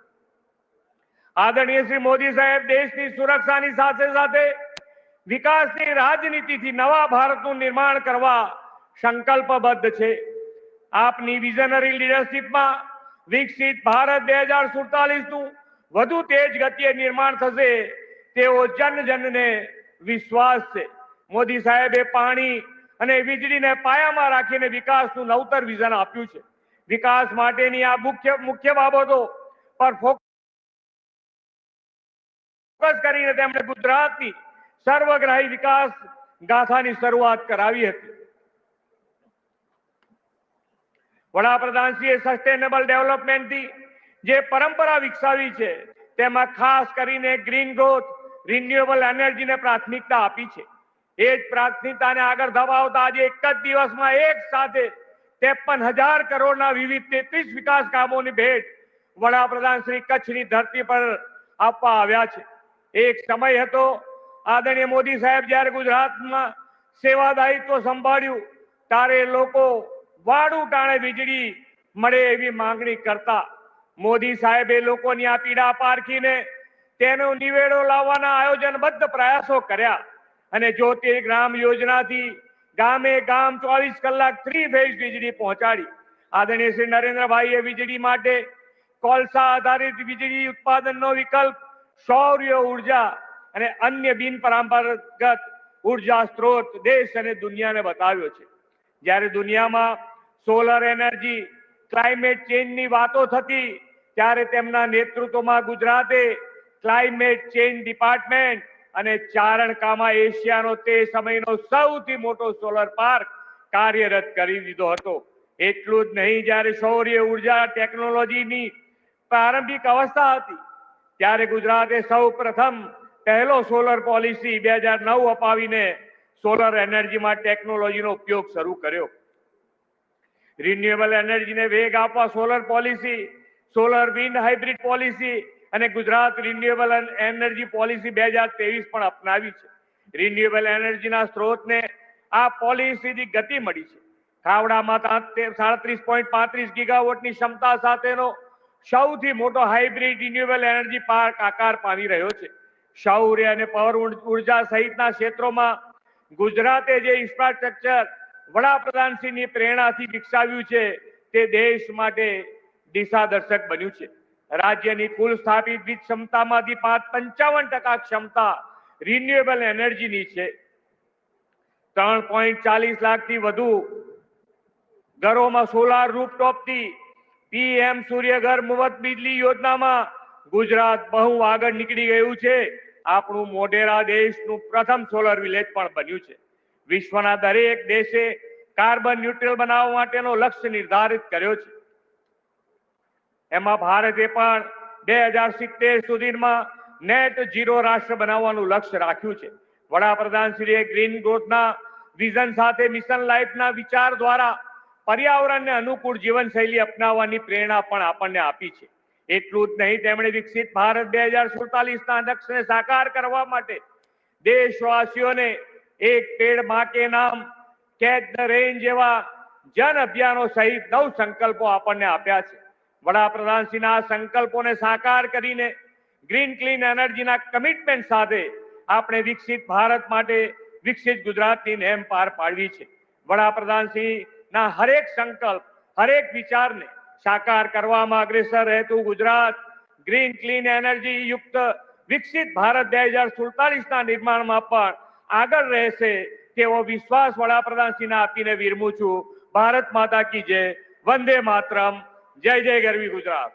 आदरणीय श्री मोदी साहेब देशनी सुरक्षानी साथे साथे વિકાસની રાજનીતિથી નવા ભારતનું નિર્માણ કરવા સંકલ્પબદ્ધ છે. આપની વિઝનરી લીડરશીપમાં વિકસિત ભારત 2047નું વધુ તેજ ગતિએ નિર્માણ થશે તેવો જનજનને વિશ્વાસ છે. મોદી સાહેબે પાણી અને વીજળીને પાયામાં રાખીને વિકાસનું નવતર વિઝન આપ્યું છે. વિકાસ માટેની આ મુખ્ય બાબતો પર ફોકસ કરીને તેમણે ગુજરાતની સર્વગ્રાહી વિકાસ ગાથાની શરૂઆત કરાવી હતી. વડાપ્રધાનશ્રીએ સસ્ટેનેબલ ડેવલપમેન્ટની જે પરંપરા વિકસાવી છે તેમાં ખાસ કરીને ગ્રીન ગ્રોથ, રિન્યુએબલ એનર્જીને પ્રાથમિકતા આપી છે. એ જ પ્રાથમિકતાને આગળ ધપાવતા આજે એક જ દિવસમાં એક સાથે 53,000 કરોડના વિવિધ 33 વિકાસ કામોની ભેટ વડાપ્રધાન શ્રી કચ્છની ધરતી પર આપવા આવ્યા છે. એક સમય હતો આદરણીય મોદી સાહેબ જ્યારે ગુજરાતમાં સેવા દાયિત્વ સંભાળ્યું ત્યારે લોકો વાડું ટાણે વીજળી મળે એવી માંગણી કરતા. મોદી સાહેબે લોકોની આ પીડા પારખીને તેનો નિવેડો લાવવાના આયોજનબદ્ધ પ્રયાસો કર્યા અને જ્યોતિર્ગ્રામ યોજનાથી ગામે ગામ 24 કલાક 3 ફેઝ વીજળી પહોંચાડી. આદરણીય શ્રી નરેન્દ્રભાઈએ વીજળી માટે કોલસા આધારિત વીજળી ઉત્પાદનનો વિકલ્પ સૌર ઉર્જા અને અન્ય બિનપરંપરાગત ઉર્જા સ્ત્રોત દેશ અને દુનિયાને બતાવ્યો છે. જ્યારે દુનિયામાં સોલર એનર્જી, ક્લાઇમેટ ચેન્જની વાતો થતી ત્યારે તેમના નેતૃત્વમાં ગુજરાતે ક્લાઇમેટ ચેન્જ ડિપાર્ટમેન્ટ અને ચારણકામાં એશિયાનો તે સમયનો સૌથી મોટો સોલર પાર્ક કાર્યરત કરી દીધો હતો. એટલું જ નહીં, જ્યારે સૌર ઉર્જા ટેકનોલોજીની પ્રારંભિક અવસ્થા હતી ત્યારે ગુજરાતે સૌ પ્રથમ પહેલો સોલર પોલિસી 2009 અપાવીને સોલર એનર્જીમાં ટેકનોલોજીનો ઉપયોગ શરૂ કર્યો. રિન્યુએબલ એનર્જીને વેગ આપવા solar policy, solar wind hybrid policy અને ગુજરાત રિન્યુએબલ એનર્જી પોલિસી 2023 પણ અપનાવી છે. રિન્યુએબલ એનર્જીના સ્ત્રોતને આ પોલિસીથી ગતિ મળી છે. ખાવડામાં 37.35 ગીગાવોટની ક્ષમતા સાથેનો સૌથી મોટો હાઇબ્રિડ રિન્યુએબલ એનર્જી પાર્ક આકાર પામી રહ્યો છે. સૌર અને પવન ઉર્જા સહિતના ક્ષેત્રોમાં ગુજરાતે જે ઇન્ફ્રાસ્ટ્રક્ચર વડાપ્રધાનશ્રીની પ્રેરણાથી વિકસાવ્યું છે તે દેશ માટે દિશાદર્શક બન્યું છે. રાજ્યની કુલ સ્થાપિત વીજ ક્ષમતામાંથી 55% ક્ષમતા રિન્યુએબલ એનર્જીની છે. 3.40 લાખથી વધુ ઘરોમાં સોલાર રૂફટોપથી પીએમ સૂર્યઘર મુફત બિજલી યોજનામાં ગુજરાત બહુ આગળ નીકળી ગયું છે. આપણું મોઢેરા દેશનું પ્રથમ સોલર વિલેજ પણ બન્યું છે. વિશ્વના દરેક દેશે કાર્બન ન્યુટ્રલ બનાવવા માટેનો લક્ષ્ય નિર્ધારિત કર્યો છે. એમાં ભારતે પણ 2070 સુધીમાં નેટ ઝીરો રાષ્ટ્ર બનાવવાનું લક્ષ્ય રાખ્યું છે. વડાપ્રધાનશ્રીએ ગ્રીન ગ્રોથના વિઝન સાથે મિશન લાઈફના વિચાર દ્વારા પર્યાવરણને અનુકૂળ જીવનશૈલી અપનાવવાની પ્રેરણા પણ આપણને આપી છે. એટલું જ નહીં, તેમણે વિકસિત ભારત 2047ના લક્ષ્યને સાકાર કરવા માટે દેશવાસીઓને એક પેડ માં કે નામ, કેચ ધ રેન જેવા જન અભિયાનો સહિત 9 સંકલ્પો આપણને આપ્યા છે. વડાપ્રધાનશ્રીના આ સંકલ્પોને સાકાર કરીને ગ્રીન ક્લીન એનર્જીના કમિટમેન્ટ સાથે આપણે વિકસિત ભારત માટે વિકસિત ગુજરાતની નેમ પાર પાડવી છે. વડાપ્રધાનશ્રીના હરેક સંકલ્પ, હરેક વિચારને સાકાર કરવામાં અગ્રેસર રહેતું ગુજરાત ગ્રીન ક્લીન એનર્જી યુક્ત વિકસિત ભારત 2047ના નિર્માણમાં પણ આગળ રહેશે તેવો વિશ્વાસ વડાપ્રધાનશ્રીને આપીને વિરમું છું. ભારત માતા કી જય. વંદે માતરમ. જય જય ગરવી ગુજરાત.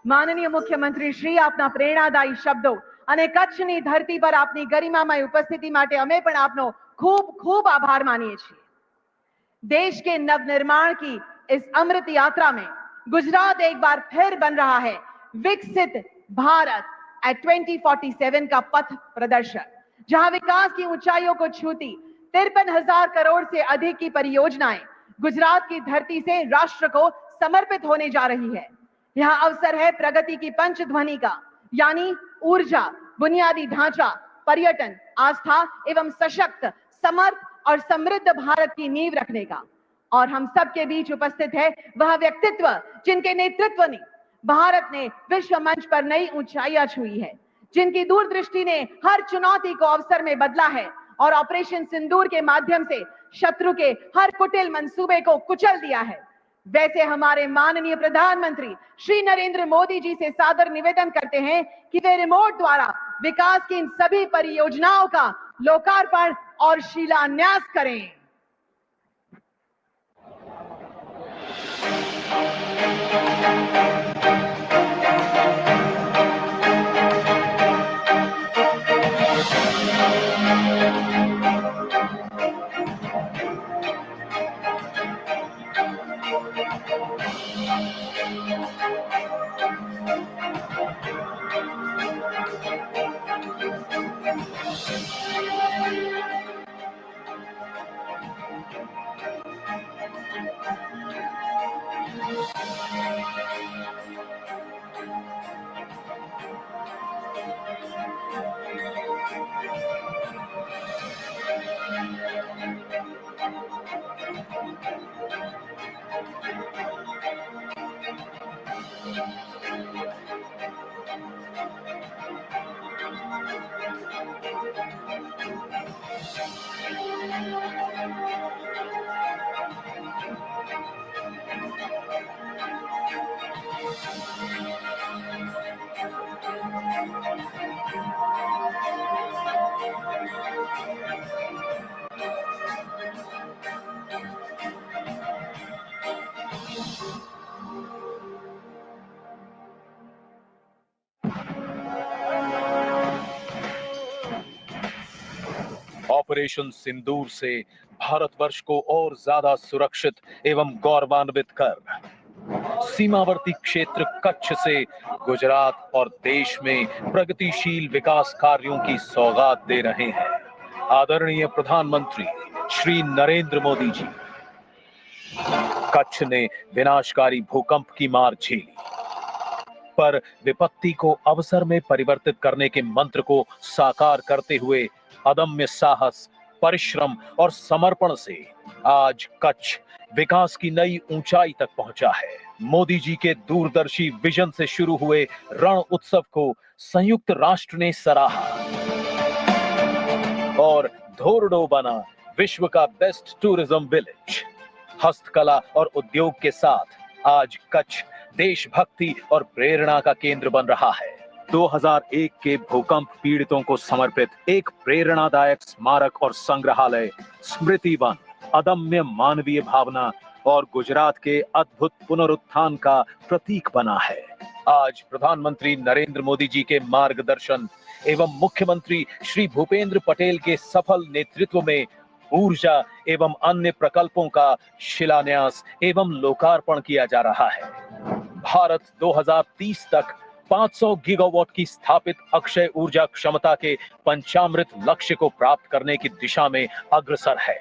માનનીય મુખ્યમંત્રી શ્રી, આપના પ્રેરણાદાયી શબ્દો અને કચ્છની ધરતી પર આપની गरिमामय उपस्थिति માટે અમે પણ આપનો खूब खूब आभार मानिए છીએ. देश के नवनिर्माण की इस अमृत यात्रा में गुजरात एक बार फिर बन रहा है विकसित भारत एट 2047 का पथ प्रदर्शक, जहां विकास की ऊंचाइयों को छूती 53,000 करोड़ से अधिक की परियोजनाएं गुजरात की धरती से राष्ट्र को समर्पित होने जा रही है. यहां अवसर है प्रगति की पंचध्वनि का, यानी ऊर्जा, बुनियादी ढांचा, पर्यटन, आस्था एवं सशक्त, समर्थ और समृद्ध भारत की नींव रखने का. और हम सबके बीच उपस्थित है वह व्यक्तित्व जिनके नेतृत्व ने भारत ने विश्व मंच पर नई ऊंचाइयां छुई है, जिनकी दूरदृष्टि ने हर चुनौती को अवसर में बदला है और ऑपरेशन सिंदूर के माध्यम से शत्रु के हर कुटिल मंसूबे को कुचल दिया है। वैसे हमारे माननीय प्रधानमंत्री श्री नरेंद्र मोदी जी से सादर निवेदन करते हैं कि वे रिमोट द्वारा विकास की इन सभी परियोजनाओं का लोकार्पण और शिलान्यास करें। ऑपरेशन सिंदूर से भारतवर्ष को और ज्यादा सुरक्षित एवं गौरवान्वित कर सीमावर्ती क्षेत्र कच्छ से गुजरात और देश में प्रगतिशील विकास कार्यों की सौगात दे रहे हैं आदरणीय प्रधानमंत्री श्री नरेंद्र मोदी जी। कच्छ ने विनाशकारी भूकंप की मार झेली, पर विपत्ति को अवसर में परिवर्तित करने के मंत्र को साकार करते हुए अदम्य साहस, परिश्रम और समर्पण से आज कच्छ विकास की नई ऊंचाई तक पहुंचा है। मोदी जी के दूरदर्शी विजन से शुरू हुए रण उत्सव को संयुक्त राष्ट्र ने सराहा और धोरडो बना विश्व का बेस्ट टूरिज्म विलेज। हस्तकला और उद्योग के साथ आज कच्छ देशभक्ति और प्रेरणा का केंद्र बन रहा है। 2001 के भूकंप पीड़ितों को समर्पित एक प्रेरणादायक स्मारक और संग्रहालय स्मृति वन अदम्य मानवीय भावना और गुजरात के अद्भुत पुनरुत्थान का प्रतीक बना है। आज प्रधानमंत्री नरेंद्र मोदी जी के मार्गदर्शन एवं मुख्यमंत्री श्री भूपेंद्र पटेल के सफल नेतृत्व में ऊर्जा एवं अन्य प्रकल्पों का शिलान्यास एवं लोकार्पण किया जा रहा है। भारत 2030 तक 500 गीगावाट की स्थापित अक्षय ऊर्जा क्षमता के पंचामृत लक्ष्य को प्राप्त करने की दिशा में अग्रसर है।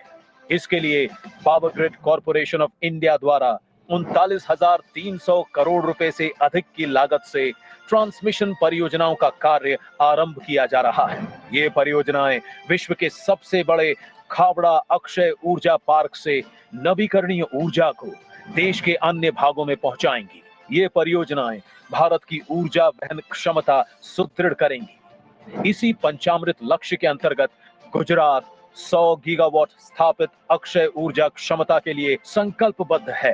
इसके लिए power grid corporation of India द्वारा 39,300 करोड़ रुपए से अधिक की लागत से ट्रांसमिशन परियोजनाओं का कार्य आरंभ किया जा रहा है। ये परियोजनाएं विश्व के सबसे बड़े खाबड़ा अक्षय ऊर्जा पार्क से नवीकरणीय ऊर्जा को देश के अन्य भागों में पहुंचाएंगी। ये परियोजनाएं भारत की ऊर्जा वहन क्षमता सुदृढ़ करेंगी। इसी पंचामृत लक्ष्य के अंतर्गत गुजरात 100 गीगावाट स्थापित अक्षय ऊर्जा क्षमता के लिए संकल्पबद्ध है।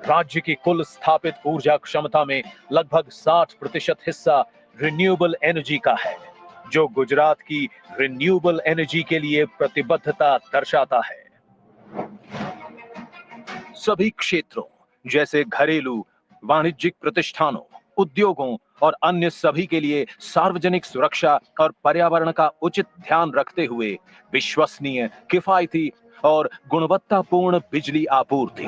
राज्य की कुल स्थापित ऊर्जा क्षमता में लगभग 60% हिस्सा रिन्यूएबल एनर्जी का है, जो गुजरात की रिन्यूएबल एनर्जी के लिए प्रतिबद्धता दर्शाता है। सभी क्षेत्रों जैसे घरेलू, वाणिज्यिक प्रतिष्ठानों, उद्योगों और अन्य सभी के लिए सार्वजनिक सुरक्षा और पर्यावरण का उचित ध्यान रखते हुए विश्वसनीय, किफायती और गुणवत्तापूर्ण बिजली आपूर्ति।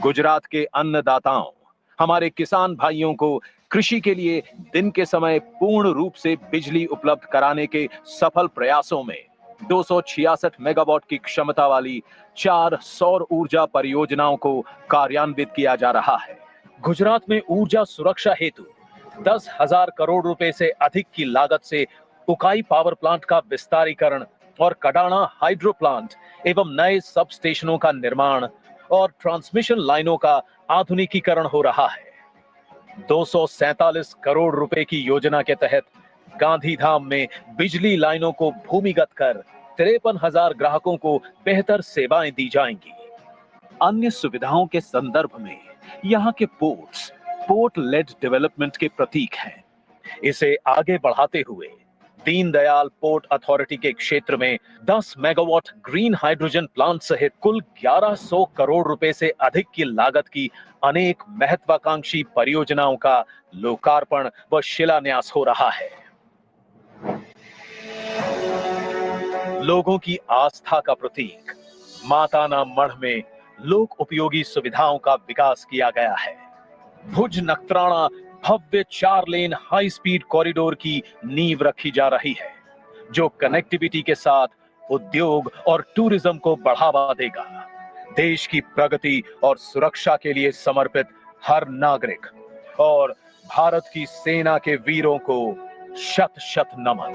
गुजरात के अन्नदाताओं, हमारे किसान भाइयों को कृषि के लिए दिन के समय पूर्ण रूप से बिजली उपलब्ध कराने के सफल प्रयासों में 266 मेगावाट की क्षमता वाली 4 सौर ऊर्जा परियोजनाओं को कार्यान्वित किया जा रहा है। गुजरात में ऊर्जा सुरक्षा हेतु 10,000 करोड़ रुपए से अधिक की लागत से उकाई पावर प्लांट का विस्तारीकरण और कडाना हाइड्रो प्लांट एवं नए सब स्टेशनों का निर्माण और ट्रांसमिशन लाइनों का आधुनिकीकरण हो रहा है। 247 करोड़ रुपए की योजना के तहत गांधीधाम में बिजली लाइनों को भूमिगत कर 53,000 ग्राहकों को बेहतर सेवाएं दी जाएंगी। अन्य सुविधाओं के संदर्भ में यहां के पोर्ट्स पोर्ट लेड डेवलपमेंट के प्रतीक हैं। इसे आगे बढ़ाते हुए दीनदयाल पोर्ट अथॉरिटी के क्षेत्र में 10 मेगावाट ग्रीन हाइड्रोजन प्लांट सहित कुल 1100 करोड़ रुपए से अधिक की लागत की अनेक महत्वाकांक्षी परियोजनाओं का लोकार्पण व शिलान्यास हो रहा है। लोगों की आस्था का प्रतीक माताना मढ़ में लोक उपयोगी सुविधाओं का विकास किया गया है। भुज नखत्राणा भव्य 4 लेन हाई स्पीड कॉरिडोर की नींव रखी जा रही है, जो कनेक्टिविटी के साथ उद्योग और टूरिज्म को बढ़ावा देगा। देश की प्रगति और सुरक्षा के लिए समर्पित हर नागरिक और भारत की सेना के वीरों को शत शत नमन।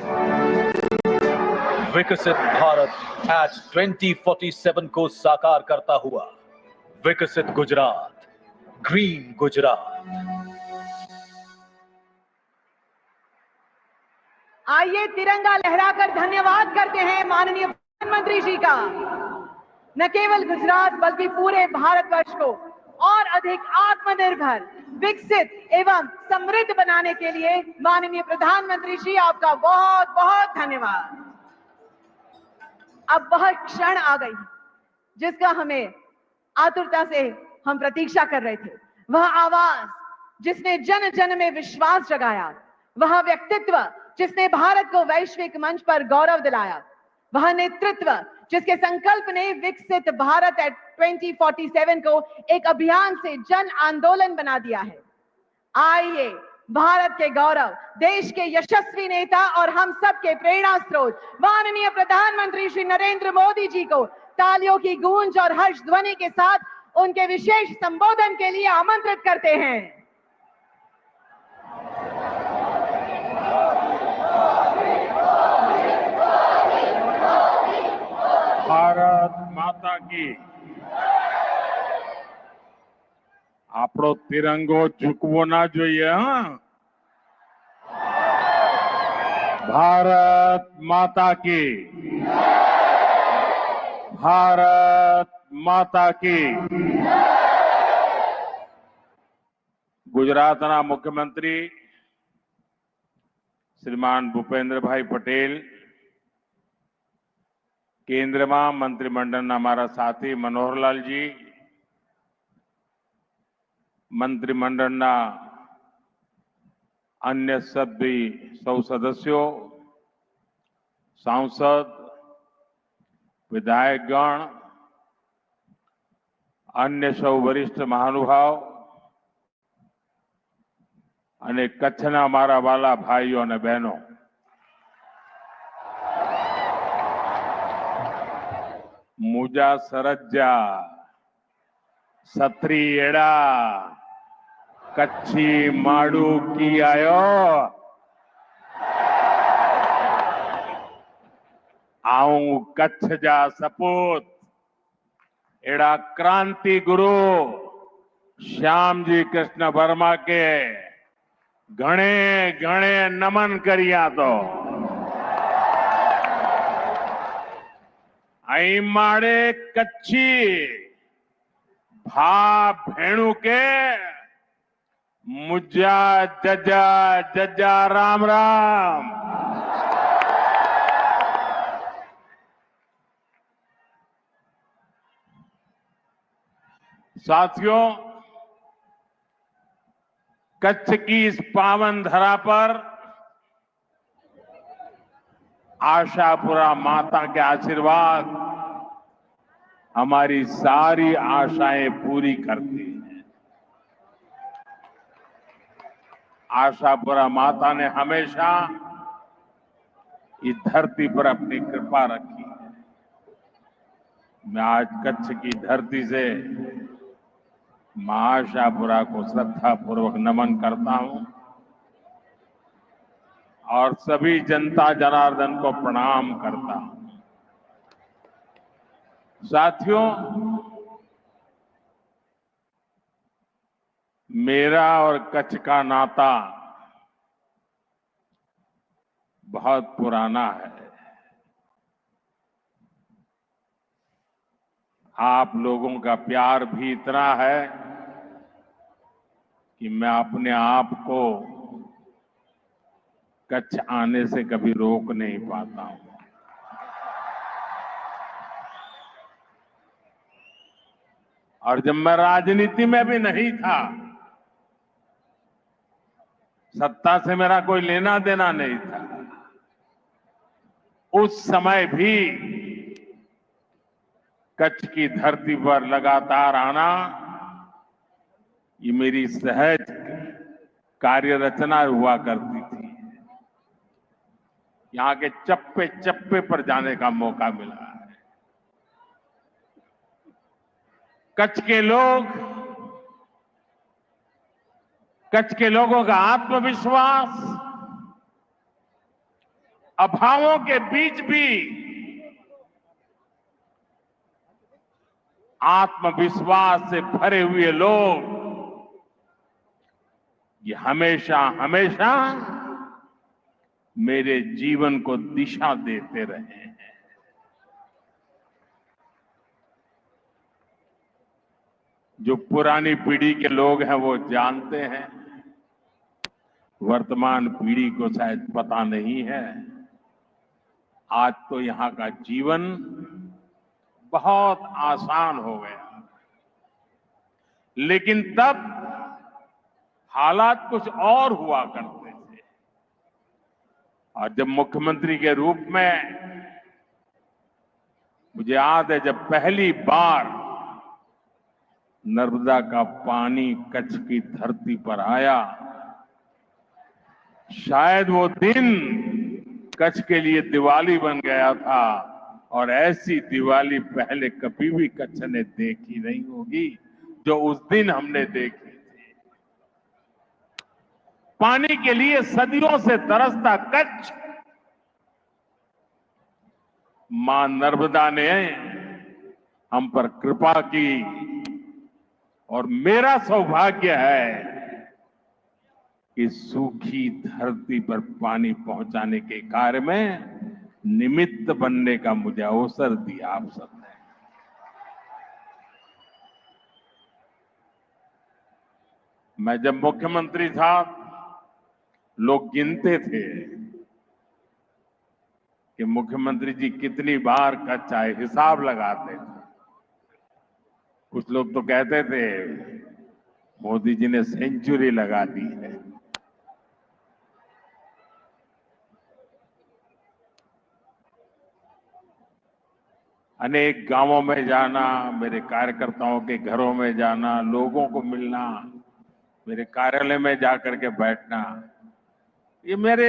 विकसित भारत एट 2047 को साकार करता हुआ विकसित गुजरात, ग्रीन गुजरात। आइए तिरंगा लहराकर धन्यवाद करते हैं माननीय प्रधानमंत्री जी का। न केवल गुजरात बल्कि पूरे भारतवर्ष को और अधिक आत्मनिर्भर, विकसित एवं समृद्ध बनाने के लिए माननीय प्रधानमंत्री जी आपका बहुत बहुत धन्यवाद। अब वह क्षण आ गई जिसका हमें आतुरता से हम प्रतीक्षा कर रहे थे। वह आवाज जिसने जन जन में विश्वास जगाया, वह व्यक्तित्व जिसने भारत को वैश्विक मंच पर गौरव दिलाया, वह नेतृत्व जिसके संकल्प ने विकसित भारत एट 2047 को एक अभियान से जन आंदोलन बना दिया है। आइए भारत के गौरव, देश के यशस्वी नेता और हम सब के प्रेरणा स्रोत माननीय प्रधानमंत्री श्री नरेंद्र मोदी जी को तालियों की गूंज और हर्ष ध्वनि के साथ उनके विशेष संबोधन के लिए आमंत्रित करते हैं। भारत माता की। આપણો તિરંગો ઝૂકવો ના જોઈએ। હા, ભારત માતા की, भारत माता की। गुजरातना मुख्यमंत्री श्रीमान भूपेन्द्रभाई पटेल, केंद्र में मंत्रिमंडल हमारा साथी मनोहरलाल जी, मंत्रिमंडल अन्य सभी सौ सदस्यों, सांसद, विधायकगण, अन्य सौ वरिष्ठ महानुभाव અને કચ્છના મારા વાલા ભાઈઓ અને બહેનો, મુજા સરજ્જા સત્રી એડા કચ્છી માડુ की आयो। आऊं कच्छ जा सपूत एड़ा क्रांति गुरु श्यामजी कृष्ण वर्मा के घणे घणे नमन करिया। तो आई माड़े कच्छी भा भेणु के मुजा जजा जजा राम राम। साथियों, कच्छ की इस पावन धरा पर आशापुरा माता के आशीर्वाद हमारी सारी आशाएं पूरी करती हैं। आशापुरा माता ने हमेशा इस धरती पर अपनी कृपा रखी है। मैं आज कच्छ की धरती से मां आशापुरा को श्रद्धा पूर्वक नमन करता हूं और सभी जनता जनार्दन को प्रणाम करता हूं। साथियों, मेरा और कच्छ का नाता बहुत पुराना है। आप लोगों का प्यार भी इतना है कि मैं अपने आप को कच्छ आने से कभी रोक नहीं पाता हूं। और जब मैं राजनीति में भी नहीं था, सत्ता से मेरा कोई लेना देना नहीं था, उस समय भी कच्छ की धरती पर लगातार आना ये मेरी सहज कार्य रचना हुआ करती थी। यहां के चप्पे चप्पे पर जाने का मौका मिला है। कच्छ के लोगों का आत्मविश्वास अभावों के बीच भी आत्मविश्वास से भरे हुए लोग ये हमेशा हमेशा मेरे जीवन को दिशा देते रहे हैं। जो पुरानी पीढ़ी के लोग हैं वो जानते हैं, वर्तमान पीढ़ी को शायद पता नहीं है। आज तो यहां का जीवन बहुत आसान हो गया, लेकिन तब हालात कुछ और हुआ करते थे। और जब मुख्यमंत्री के रूप में मुझे याद है, जब पहली बार नर्मदा का पानी कच्छ की धरती पर आया, शायद वो दिन कच्छ के लिए दिवाली बन गया था। और ऐसी दिवाली पहले कभी भी कच्छ ने देखी नहीं होगी जो उस दिन हमने देखी थी। पानी के लिए सदियों से तरसता कच्छ, मां नर्मदा ने हम पर कृपा की। और मेरा सौभाग्य है कि सूखी धरती पर पानी पहुंचाने के कार्य में निमित्त बनने का मुझे अवसर दिया आप सबने। मैं जब मुख्यमंत्री था, लोग गिनते थे कि मुख्यमंत्री जी कितनी बार कच्छ आए, हिसाब लगाते थे। कुछ लोग तो कहते थे मोदी जी ने सेंचुरी लगा दी है। अनेक गांवों में जाना, मेरे कार्यकर्ताओं के घरों में जाना, लोगों को मिलना, मेरे कार्यालय में जाकर के बैठना, ये मेरे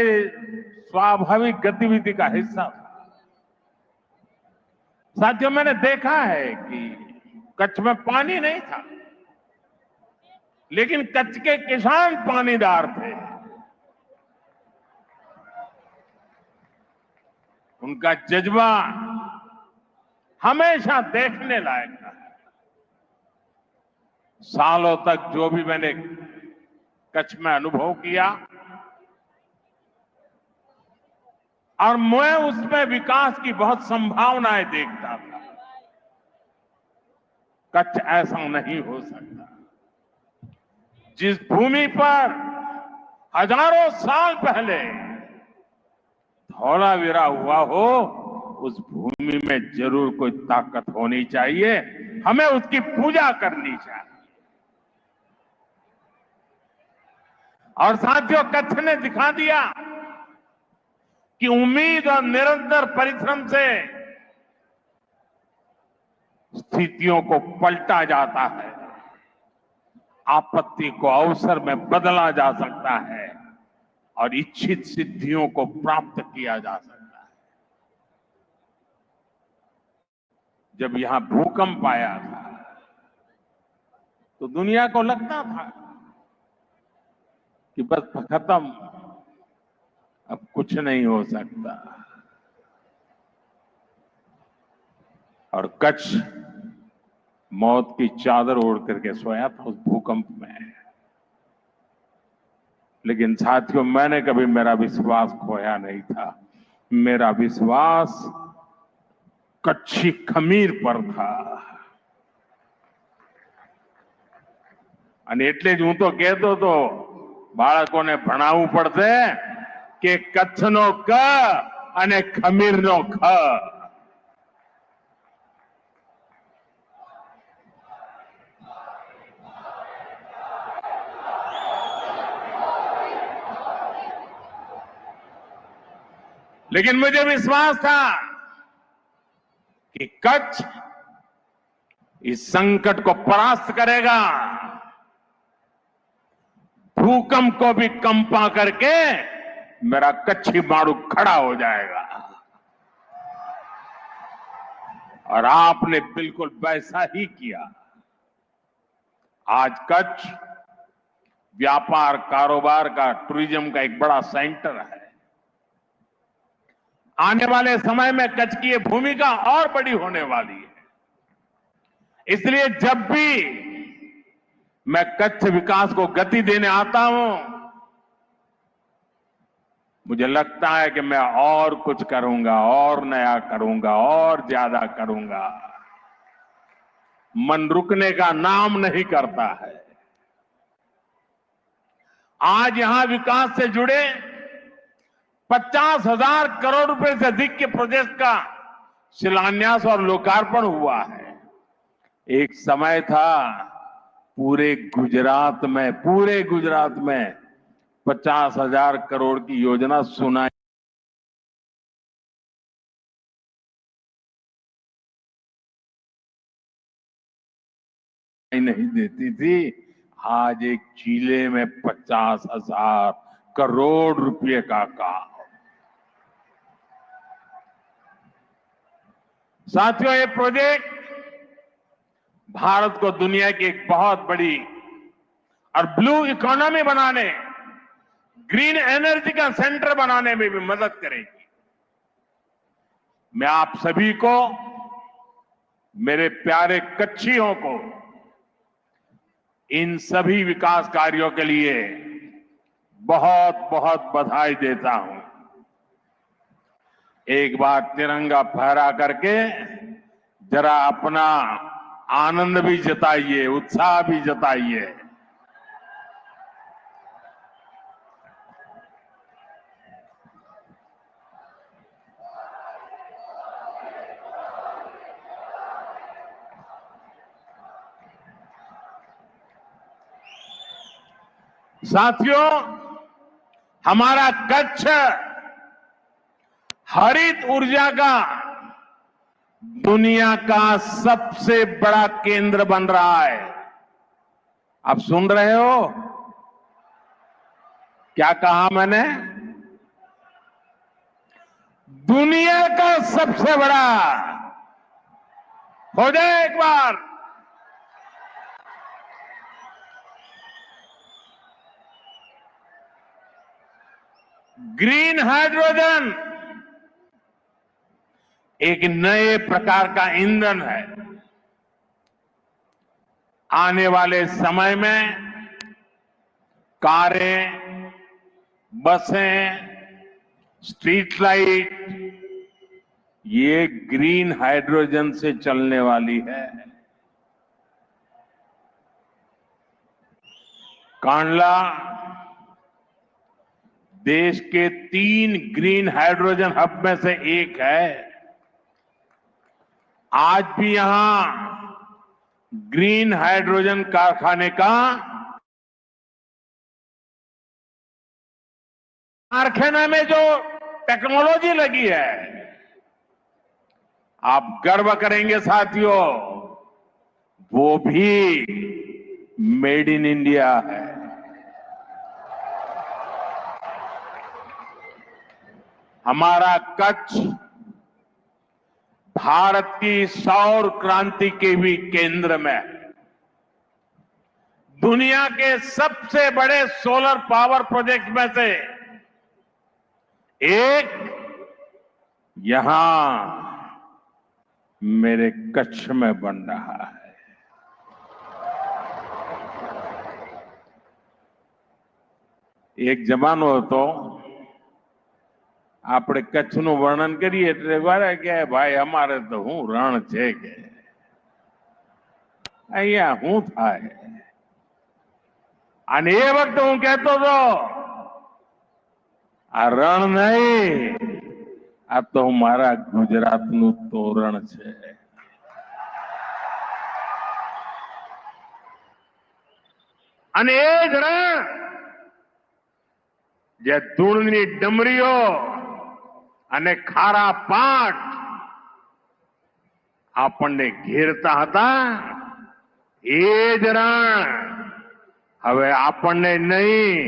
स्वाभाविक गतिविधि का हिस्सा था। साथियों, मैंने देखा है कि कच्छ में पानी नहीं था, लेकिन कच्छ के किसान पानीदार थे। उनका जज्बा हमेशा देखने लायक था। सालों तक जो भी मैंने कच्छ में अनुभव किया, और मैं उसमें विकास की बहुत संभावनाएं देखता था। कच्छ ऐसा नहीं हो सकता। जिस भूमि पर हजारों साल पहले धौलावीरा हुआ हो, उस भूमि में जरूर कोई ताकत होनी चाहिए। हमें उसकी पूजा करनी चाहिए। और साथियों, कच्छ ने दिखा दिया कि उम्मीद और निरंतर परिश्रम से स्थितियों को पलटा जाता है, आपत्ति को अवसर में बदला जा सकता है और इच्छित सिद्धियों को प्राप्त किया जा सकता है। जब यहां भूकंप आया था तो दुनिया को लगता था कि बस खत्म, अब कुछ नहीं हो सकता। और कच्छ मौत की चादर ओढ़ करके सोया था उस भूकंप में। लेकिन साथियों, मैंने कभी मेरा विश्वास खोया नहीं था। मेरा विश्वास कच्छी खमीर पर था। અને એટલે જ હું તો કહેતો હતો, બાળકોને ભણાવવું પડશે કે કચ્છનો ક અને ખમીરનો ખ. लेकिन मुझे विश्वास था कि कच्छ इस संकट को परास्त करेगा, भूकंप को भी कंपा करके मेरा कच्छी मारू खड़ा हो जाएगा। और आपने बिल्कुल वैसा ही किया। आज कच्छ व्यापार, कारोबार का, टूरिज्म का एक बड़ा सेंटर है। आने वाले समय में कच्छ की ये भूमिका और बड़ी होने वाली है। इसलिए जब भी मैं कच्छ विकास को गति देने आता हूं, मुझे लगता है कि मैं और कुछ करूंगा, और नया करूंगा, और ज्यादा करूंगा। मन रुकने का नाम नहीं करता है। आज यहां विकास से जुड़े 50,000 करोड़ रुपए से अधिक के प्रोजेक्ट का शिलान्यास और लोकार्पण हुआ है। एक समय था पूरे गुजरात में 50,000 करोड़ की योजना सुनाई नहीं देती थी। आज एक जिले में 50,000 करोड़ रुपए का काम। साथियों, ये प्रोजेक्ट भारत को दुनिया की एक बहुत बड़ी और ब्लू इकोनॉमी बनाने, ग्रीन एनर्जी का सेंटर बनाने में भी मदद करेगी। मैं आप सभी को, मेरे प्यारे कच्छियों को, इन सभी विकास कार्यों के लिए बहुत बहुत बधाई देता हूं। एक बार तिरंगा फहरा करके जरा अपना आनंद भी जताइए, उत्साह भी जताइए। साथियों, हमारा कच्छ हरित ऊर्जा का दुनिया का सबसे बड़ा केंद्र बन रहा है। आप सुन रहे हो? क्या कहा मैंने? दुनिया का सबसे बड़ा। हो जाए एक बार। ग्रीन हाइड्रोजन एक नए प्रकार का ईंधन है। आने वाले समय में कारें, बसें, स्ट्रीट लाइट, ये ग्रीन हाइड्रोजन से चलने वाली है। कांडला देश के 3 ग्रीन हाइड्रोजन हब में से एक है। आज भी यहां ग्रीन हाइड्रोजन कारखाने का कारखाने में जो टेक्नोलॉजी लगी है, आप गर्व करेंगे साथियों, वो भी मेड इन इंडिया है। हमारा कच्छ भारत की सौर क्रांति के भी केंद्र में है। दुनिया के सबसे बड़े सोलर पावर प्रोजेक्ट में से एक यहां मेरे कच्छ में बन रहा है। એક જમાનો હતો, આપણે કચ્છનું વર્ણન કરીએ એટલે વારે કે ભાઈ અમારે તો હું રણ છે કે અહીંયા હું થાય. અને એ વખતે હું કહેતો હતો આ રણ નહીં, આ તો મારા ગુજરાતનું તોરણ છે. અને એ જ રણ જે ધૂળની ડમરીઓ અને ખારા પાટ આપણને ઘેરતા હતા, એ જ રણ હવે આપણને નહીં,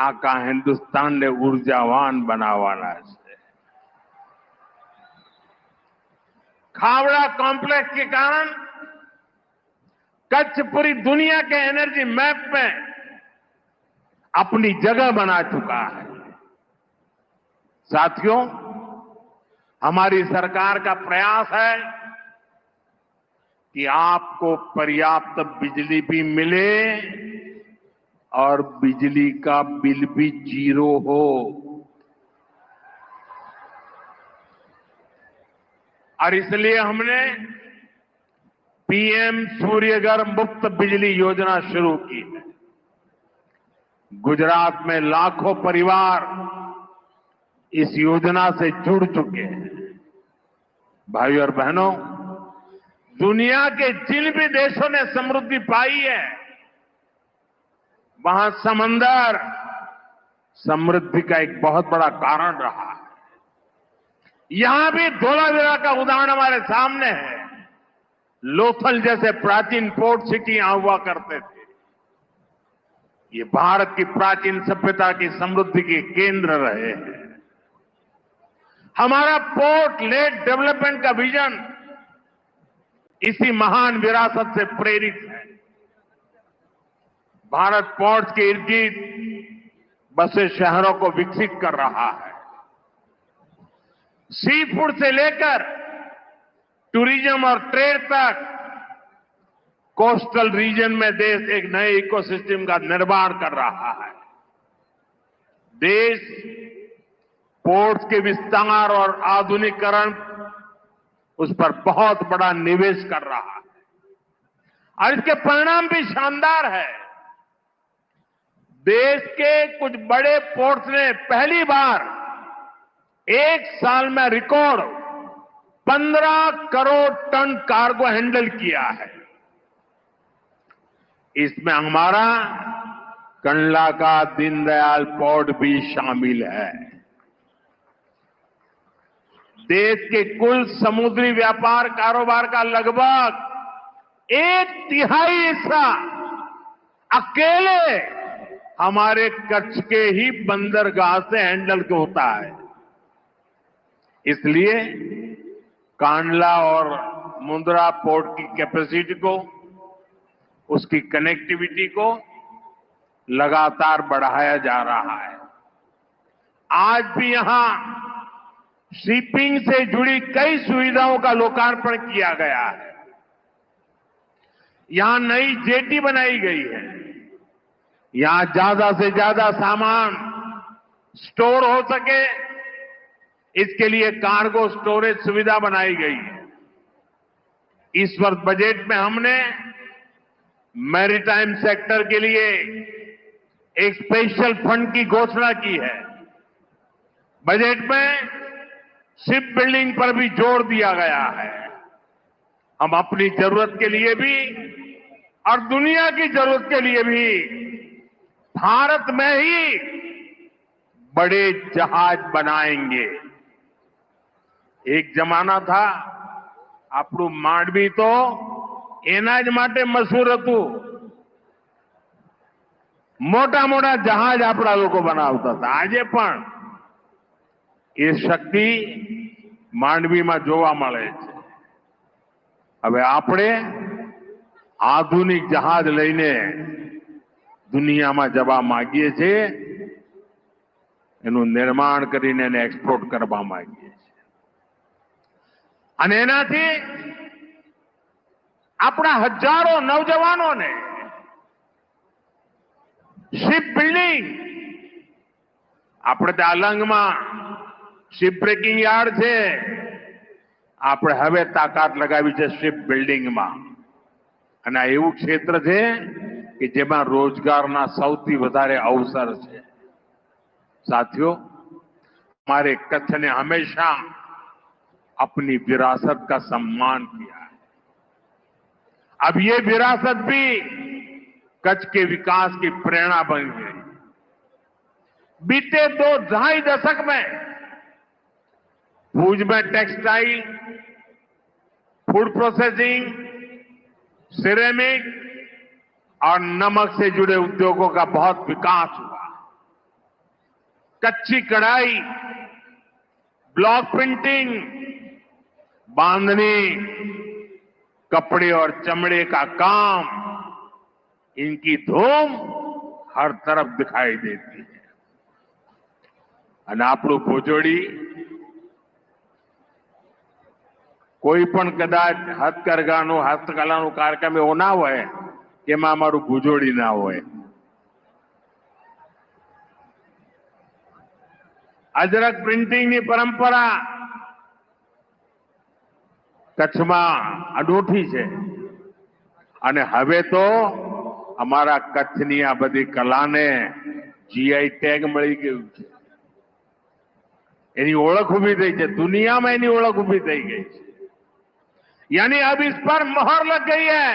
આખા હિન્દુસ્તાનને ઉर्जावान બનાવવાના છે. खावड़ा कॉम्प्लेक्स के कारण कच्छ पूरी दुनिया के एनर्जी मैप में अपनी जगह बना चुका है. साथियों, हमारी सरकार का प्रयास है कि आपको पर्याप्त बिजली भी मिले और बिजली का बिल भी जीरो हो. और इसलिए हमने पीएम सूर्यघर मुफ्त बिजली योजना शुरू की है. गुजरात में लाखों परिवार इस योजना से जुड़ चुके हैं. भाइयों और बहनों, दुनिया के जिन भी देशों ने समृद्धि पाई है, वहां समंदर समृद्धि का एक बहुत बड़ा कारण रहा है. यहां भी धोलावीरा का उदाहरण हमारे सामने है. लोथल जैसे प्राचीन पोर्ट सिटी यहां हुआ करते थे. ये भारत की प्राचीन सभ्यता की समृद्धि के केंद्र रहे हैं. हमारा पोर्ट लेड डेवलपमेंट का विजन इसी महान विरासत से प्रेरित है. भारत पोर्ट के इर्द गिर्द बसे शहरों को विकसित कर रहा है. सी फूड से लेकर टूरिज्म और ट्रेड तक कोस्टल रीजन में देश एक नए इकोसिस्टम का निर्माण कर रहा है. देश पोर्ट्स के विस्तार और आधुनिकीकरण, उस पर बहुत बड़ा निवेश कर रहा है और इसके परिणाम भी शानदार है. देश के कुछ बड़े पोर्ट्स ने पहली बार एक साल में record 15 crore ton cargo handle किया है. इसमें हमारा कंडला का दीनदयाल पोर्ट भी शामिल है. देश के कुल समुद्री व्यापार कारोबार का लगभग 1/3 हिस्सा अकेले हमारे कच्छ के ही बंदरगाह से हैंडल होता है. इसलिए कांडला और मुंद्रा पोर्ट की कैपेसिटी को, उसकी कनेक्टिविटी को लगातार बढ़ाया जा रहा है. आज भी यहां शिपिंग से जुड़ी कई सुविधाओं का लोकार्पण किया गया है. यहां नई जेटी बनाई गई है. यहां ज्यादा से ज्यादा सामान स्टोर हो सके, इसके लिए कार्गो स्टोरेज सुविधा बनाई गई है. इस वर्ष बजट में हमने मैरीटाइम सेक्टर के लिए एक स्पेशल फंड की घोषणा की है. बजट में शिप बिल्डिंग पर भी जोर दिया गया है. हम अपनी जरूरत के लिए भी और दुनिया की जरूरत के लिए भी भारत में ही बड़े जहाज बनाएंगे. एक जमाना था, આપણું માંડવી તો એના જ માટે મશહૂર હતું. મોટા મોટા જહાજ આપણા લોકો બનાવતા હતા. આજે પણ એ શક્તિ માંડવીમાં જોવા મળે છે. હવે આપણે આધુનિક જહાજ લઈને દુનિયામાં જવા માંગીએ છીએ. એનું નિર્માણ કરીને એને એક્સપોર્ટ કરવા માંગીએ છીએ. અને એનાથી આપણા હજારો નવજવાનોને શિપ બિલ્ડિંગ આપણે ત્યાં અલંગમાં શિપ બ્રેકિંગ યાર્ડ છે, આપણે હવે તાકાત લગાવી છે શિપ બિલ્ડિંગમાં. અને આ એવું ક્ષેત્ર છે કે જેમાં રોજગારના સૌથી વધારે અવસર છે. साथियों, हमारे कच्छ ने हमेशा अपनी विरासत का सम्मान किया है. अब ये विरासत भी कच्छ के विकास की प्रेरणा बन गई. बीते 2-2.5 दशक में भुज में टेक्सटाइल, फूड प्रोसेसिंग, सिरेमिक और नमक से जुड़े उद्योगों का बहुत विकास हुआ. कच्ची कढ़ाई, ब्लॉक प्रिंटिंग, बांधनी, कपड़े और चमड़े का काम, इनकी धूम हर तरफ दिखाई देती है. અને આપણું ભુજોડી કોઈ પણ કદાચ હસ્તકલાનો કાર્યક્રમ એવો ના હોય કે એમાં અમારું ભુજોડી ના હોય. અજરક પ્રિન્ટિંગની પરંપરા કચ્છમાં અનોઠી છે અને હવે તો અમારા કચ્છની આ બધી કલાને જીઆઈ ટેગ મળી ગયું છે. એની ઓળખ ઊભી થઈ છે, દુનિયામાં એની ઓળખ ઊભી થઈ ગઈ છે. यानी अब इस पर मोहर लग गई है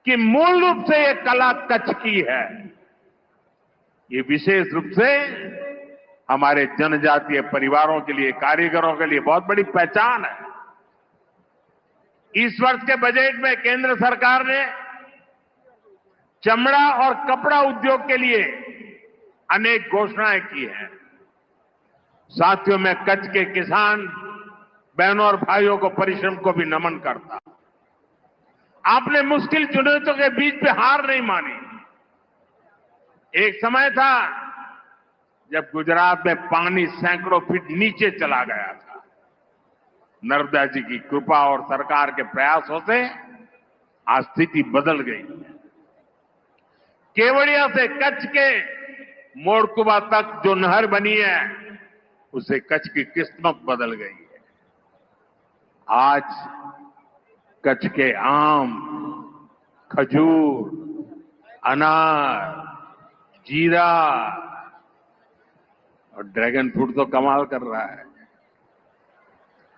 कि मूल रूप से ये कला कच्छ की है. ये विशेष रूप से हमारे जनजातीय परिवारों के लिए, कारीगरों के लिए बहुत बड़ी पहचान है. इस वर्ष के बजट में केंद्र सरकार ने चमड़ा और कपड़ा उद्योग के लिए अनेक घोषणाएं की हैं. साथियों, मैं कच्छ के किसान बहनों और भाइयों को, परिश्रम को भी नमन करता. आपने मुश्किल चुनौतियों के बीच भी हार नहीं मानी. एक समय था जब गुजरात में पानी सैकड़ों फीट नीचे चला गया था. नर्मदा जी की कृपा और सरकार के प्रयासों से आज स्थिति बदल गई. केवड़िया से कच्छ के मोरकुबा तक जो नहर बनी है, उससे कच्छ की किस्मत बदल गई है. आज कच्छ के आम, खजूर, अनार, जीरा और ड्रैगन फ्रूट तो कमाल कर रहा है.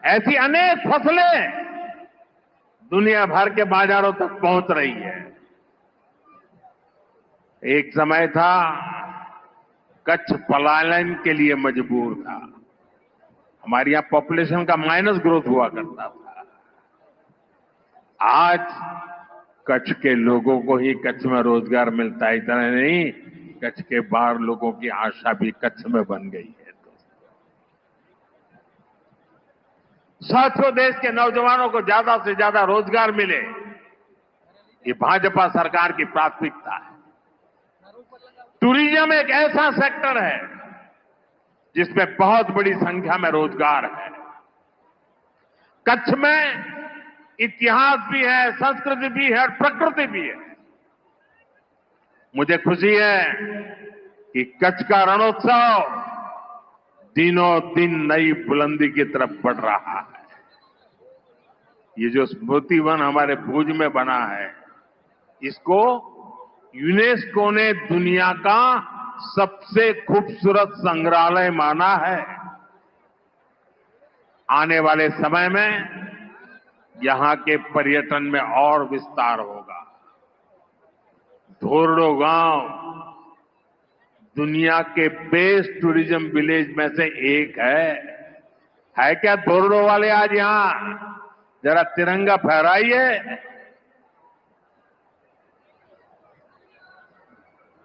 ऐसी अनेक फसलें दुनिया भर के बाजारों तक पहुंच रही है. एक समय था कच्छ पलायन के लिए मजबूर था. हमारे यहां पॉपुलेशन का माइनस ग्रोथ हुआ करता था. आज कच्छ के लोगों को ही कच्छ में रोजगार मिलता है. इतना नहीं, कच्छ के बाहर लोगों की आशा भी कच्छ में बन गई है. साथियों, देश के नौजवानों को ज्यादा से ज्यादा रोजगार मिले, ये भाजपा सरकार की प्राथमिकता है. टूरिज्म एक ऐसा सेक्टर है जिसमें बहुत बड़ी संख्या में रोजगार है. कच्छ में इतिहास भी है, संस्कृति भी है और प्रकृति भी है. मुझे खुशी है कि कच्छ का रणोत्सव दिनों दिन नई बुलंदी की तरफ बढ़ रहा है. ये जो स्मृति वन हमारे भुज में बना है, इसको यूनेस्को ने दुनिया का सबसे खूबसूरत संग्रहालय माना है. आने वाले समय में यहां के पर्यटन में और विस्तार होगा. धोरडो गांव दुनिया के बेस्ट टूरिज्म विलेज में से एक है. क्या धोरडो वाले आज यहां जरा तिरंगा फहराइए.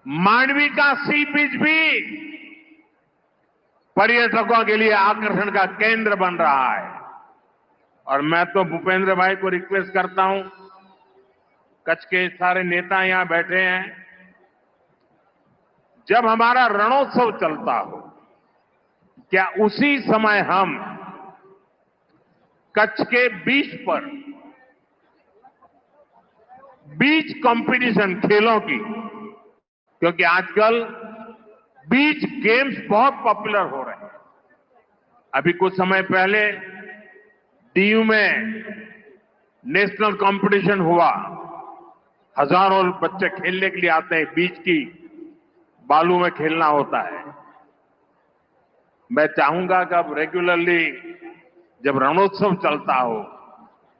मांडवी का सी बीच भी पर्यटकों के लिए आकर्षण का केंद्र बन रहा है. और मैं तो भूपेंद्र भाई को रिक्वेस्ट करता हूं, कच्छ के सारे नेता यहां बैठे हैं, जब हमारा रणोत्सव चलता हो, क्या उसी समय हम कच्छ के बीच पर बीच कंपटीशन खेलों की, क्योंकि आजकल बीच गेम्स बहुत पॉपुलर हो रहे हैं। अभी कुछ समय पहले डीयू में नेशनल कंपटीशन हुआ। हजारों बच्चे खेलने के लिए आते हैं, बीच की बालू में खेलना होता है। मैं चाहूंगा कि अब रेगुलरली जब रणोत्सव चलता हो,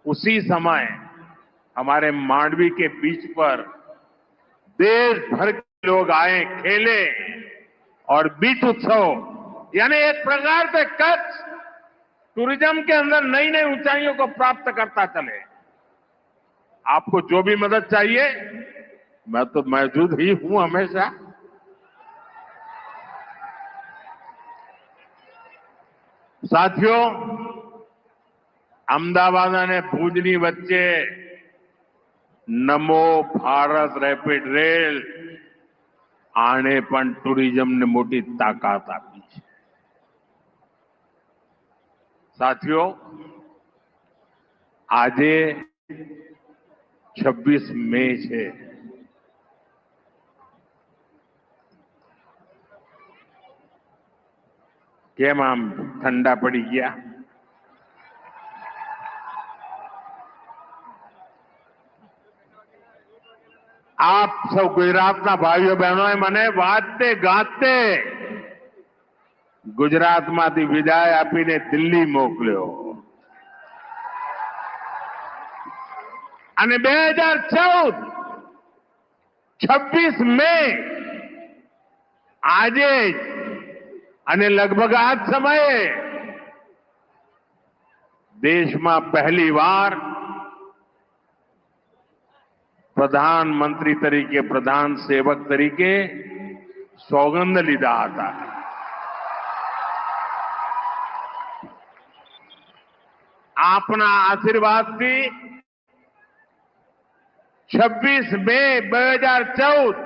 उसी समय हमारे मांडवी के बीच पर देश भर के लोग आए, खेले और बीच उत्सव यानी एक प्रकार से कच्छ टूरिज्म के अंदर नई नई ऊंचाइयों को प्राप्त करता चले। आपको जो भी मदद चाहिए, मैं तो मौजूद ही हूं हमेशा। साथियों, अहमदाबाद ने भूजनी वच्चे नमो भारत રેપિડ રેલ આને પણ ટુરિઝમને મોટી તાકાત આપી છે। સાથીઓ, આજે 26 મે છે। કેમ આમ ઠંડા પડી ગયા? આપ સૌ ગુજરાતના ભાઈઓ બહેનોએ મને વાજતે ગાતે ગુજરાતમાંથી વિદાય આપીને દિલ્હી મોકલ્યો અને 2014 26 મે આજે જ અને લગભગ આ જ સમયે દેશમાં પહેલીવાર प्रधानमंत्री तरीके, प्रधान सेवक तरीके सौगंध लीधा था। आपना आशीर्वाद थी 26 મે 2014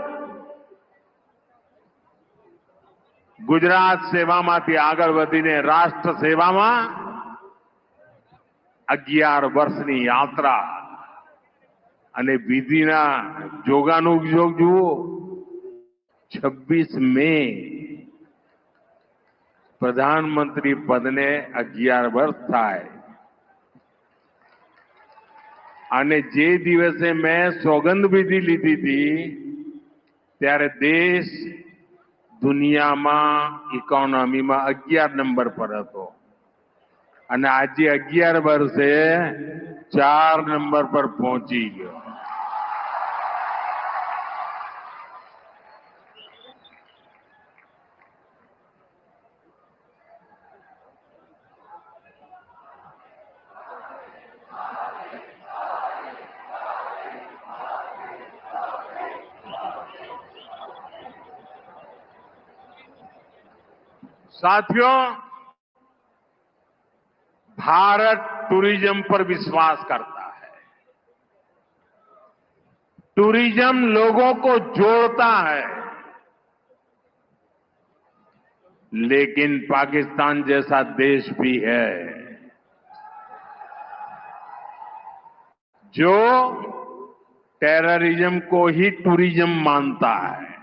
गुजरात सेवामांथी आगळ वधीने राष्ट्र सेवामां 11 વર્ષની यात्रा અને વિધિના જોગાનુજોગ જુઓ। 26 મે પ્રધાનમંત્રી પદને 11 વર્ષ થાય અને જે દિવસે મેં સોગંદ વિધિ લીધી હતી ત્યારે દેશ દુનિયામાં ઇકોનોમીમાં 11 નંબર પર હતો અને આજે 11 વર્ષે 4 નંબર પર પહોંચી ગયો। साथियों, भारत टूरिज्म पर विश्वास करता है। टूरिज्म लोगों को जोड़ता है, लेकिन पाकिस्तान जैसा देश भी है जो टेररिज्म को ही टूरिज्म मानता है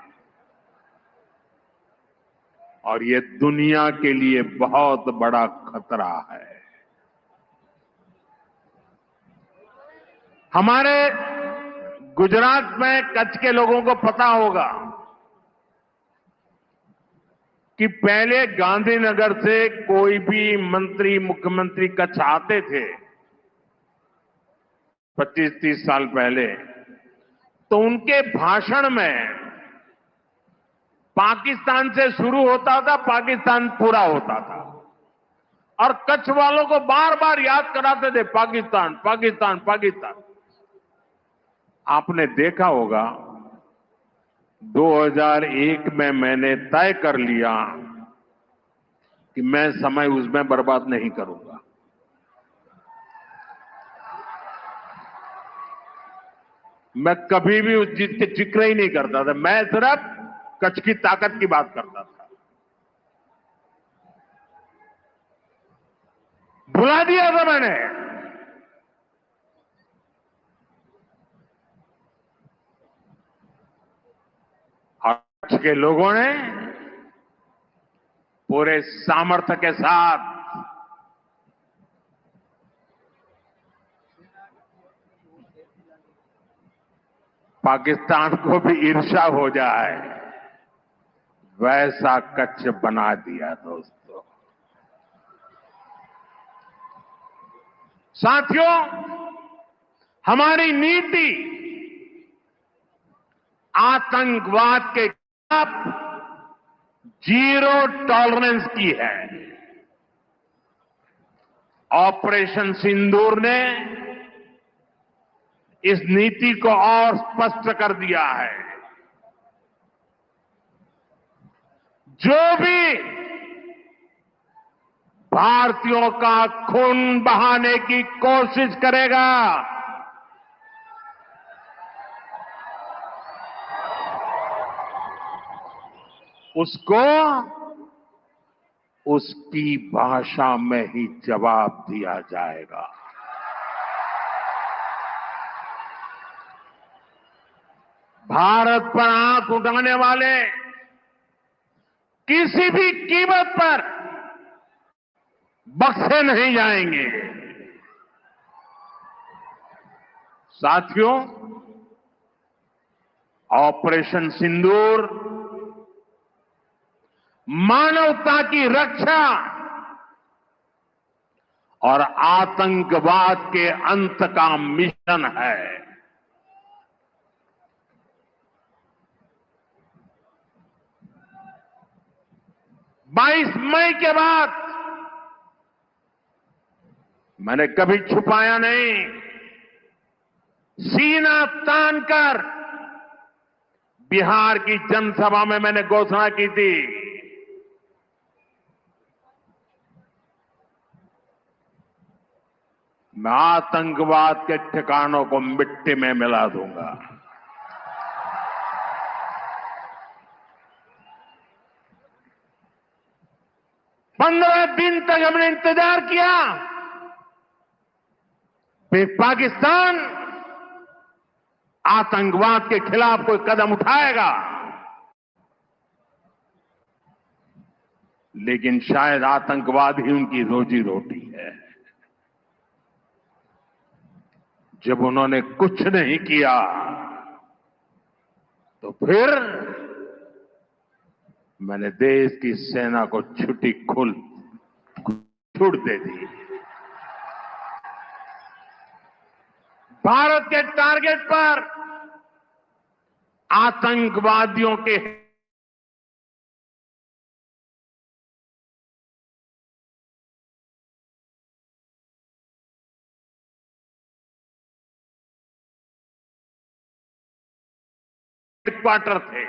और ये दुनिया के लिए बहुत बड़ा खतरा है। हमारे गुजरात में कच्छ के लोगों को पता होगा कि पहले गांधीनगर से कोई भी मंत्री, मुख्यमंत्री कच्छ आते थे 25-30 साल पहले, तो उनके भाषण में पाकिस्तान से शुरू होता था, पाकिस्तान पूरा होता था और कच्छ वालों को बार बार याद कराते थे पाकिस्तान पाकिस्तान पाकिस्तान। आपने देखा होगा 2001 में मैंने तय कर लिया कि मैं समय उसमें बर्बाद नहीं करूंगा। मैं कभी भी उस चीज के जिक्र ही नहीं करता था, मैं सिर्फ कच्छ की ताकत की बात करता था। भुला दिया था मैंने। और कच्छ के लोगों ने पूरे सामर्थ्य के साथ पाकिस्तान को भी ईर्ष्या हो जाए वैसा कच्छ बना दिया दोस्तों। साथियों, हमारी नीति आतंकवाद के खिलाफ जीरो टॉलरेंस की है। ऑपरेशन सिंदूर ने इस नीति को और स्पष्ट कर दिया है। जो भी भारतीयों का खून बहाने की कोशिश करेगा, उसको उसकी भाषा में ही जवाब दिया जाएगा। भारत पर आंख उठाने वाले किसी भी कीमत पर बख्शे नहीं जाएंगे। साथियों, ऑपरेशन सिंदूर मानवता की रक्षा और आतंकवाद के अंत का मिशन है। 22 मई के बाद मैंने कभी छुपाया नहीं, सीना तानकर बिहार की जनसभा में मैंने घोषणा की थी, मैं आतंकवाद के ठिकानों को मिट्टी में मिला दूंगा। पंद्रह दिन तक हमने इंतजार किया, फिर पाकिस्तान आतंकवाद के खिलाफ कोई कदम उठाएगा, लेकिन शायद आतंकवाद ही उनकी रोजी रोटी है। जब उन्होंने कुछ नहीं किया तो फिर मैंने देश की सेना को छूट दे दी। भारत के टारगेट पर आतंकवादियों के हेडक्वार्टर थे।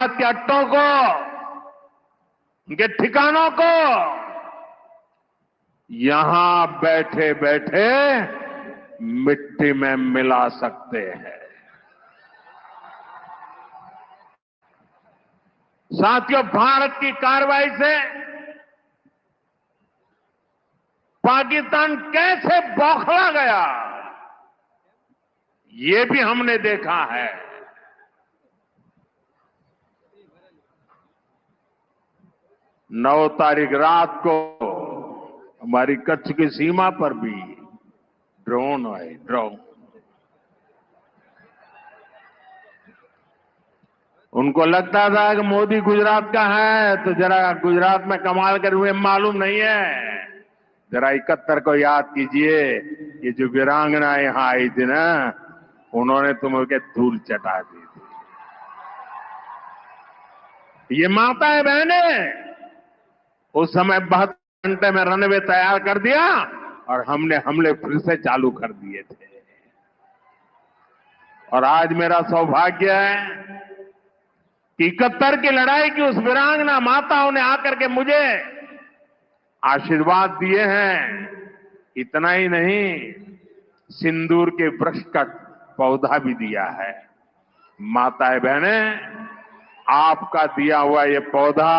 के अड्डों को, उनके ठिकानों को यहां बैठे बैठे मिट्टी में मिला सकते हैं। साथियों, भारत की कार्रवाई से पाकिस्तान कैसे बौखला गया, ये भी हमने देखा है। 9 तारीख रात को हमारी कच्छ की सीमा पर भी ड्रोन आए। ड्रोन उनको लगता था कि मोदी गुजरात का है तो जरा गुजरात में कमाल कर हुए मालूम नहीं है। जरा 71 को याद कीजिए, ये जो वीरांगना यहां आई थी ना, उन्होंने तुम्हें धूल चटा दी थी। ये माताएं बहनें उस समय 72 घंटे में रनवे तैयार कर दिया और हमने हमले फिर से चालू कर दिए थे। और आज मेरा सौभाग्य है कि 71 की लड़ाई की उस वीरांगना माताओं ने आकर के मुझे आशीर्वाद दिए हैं। इतना ही नहीं, सिंदूर के वृक्ष का पौधा भी दिया है। माताएं बहनें, आपका दिया हुआ ये पौधा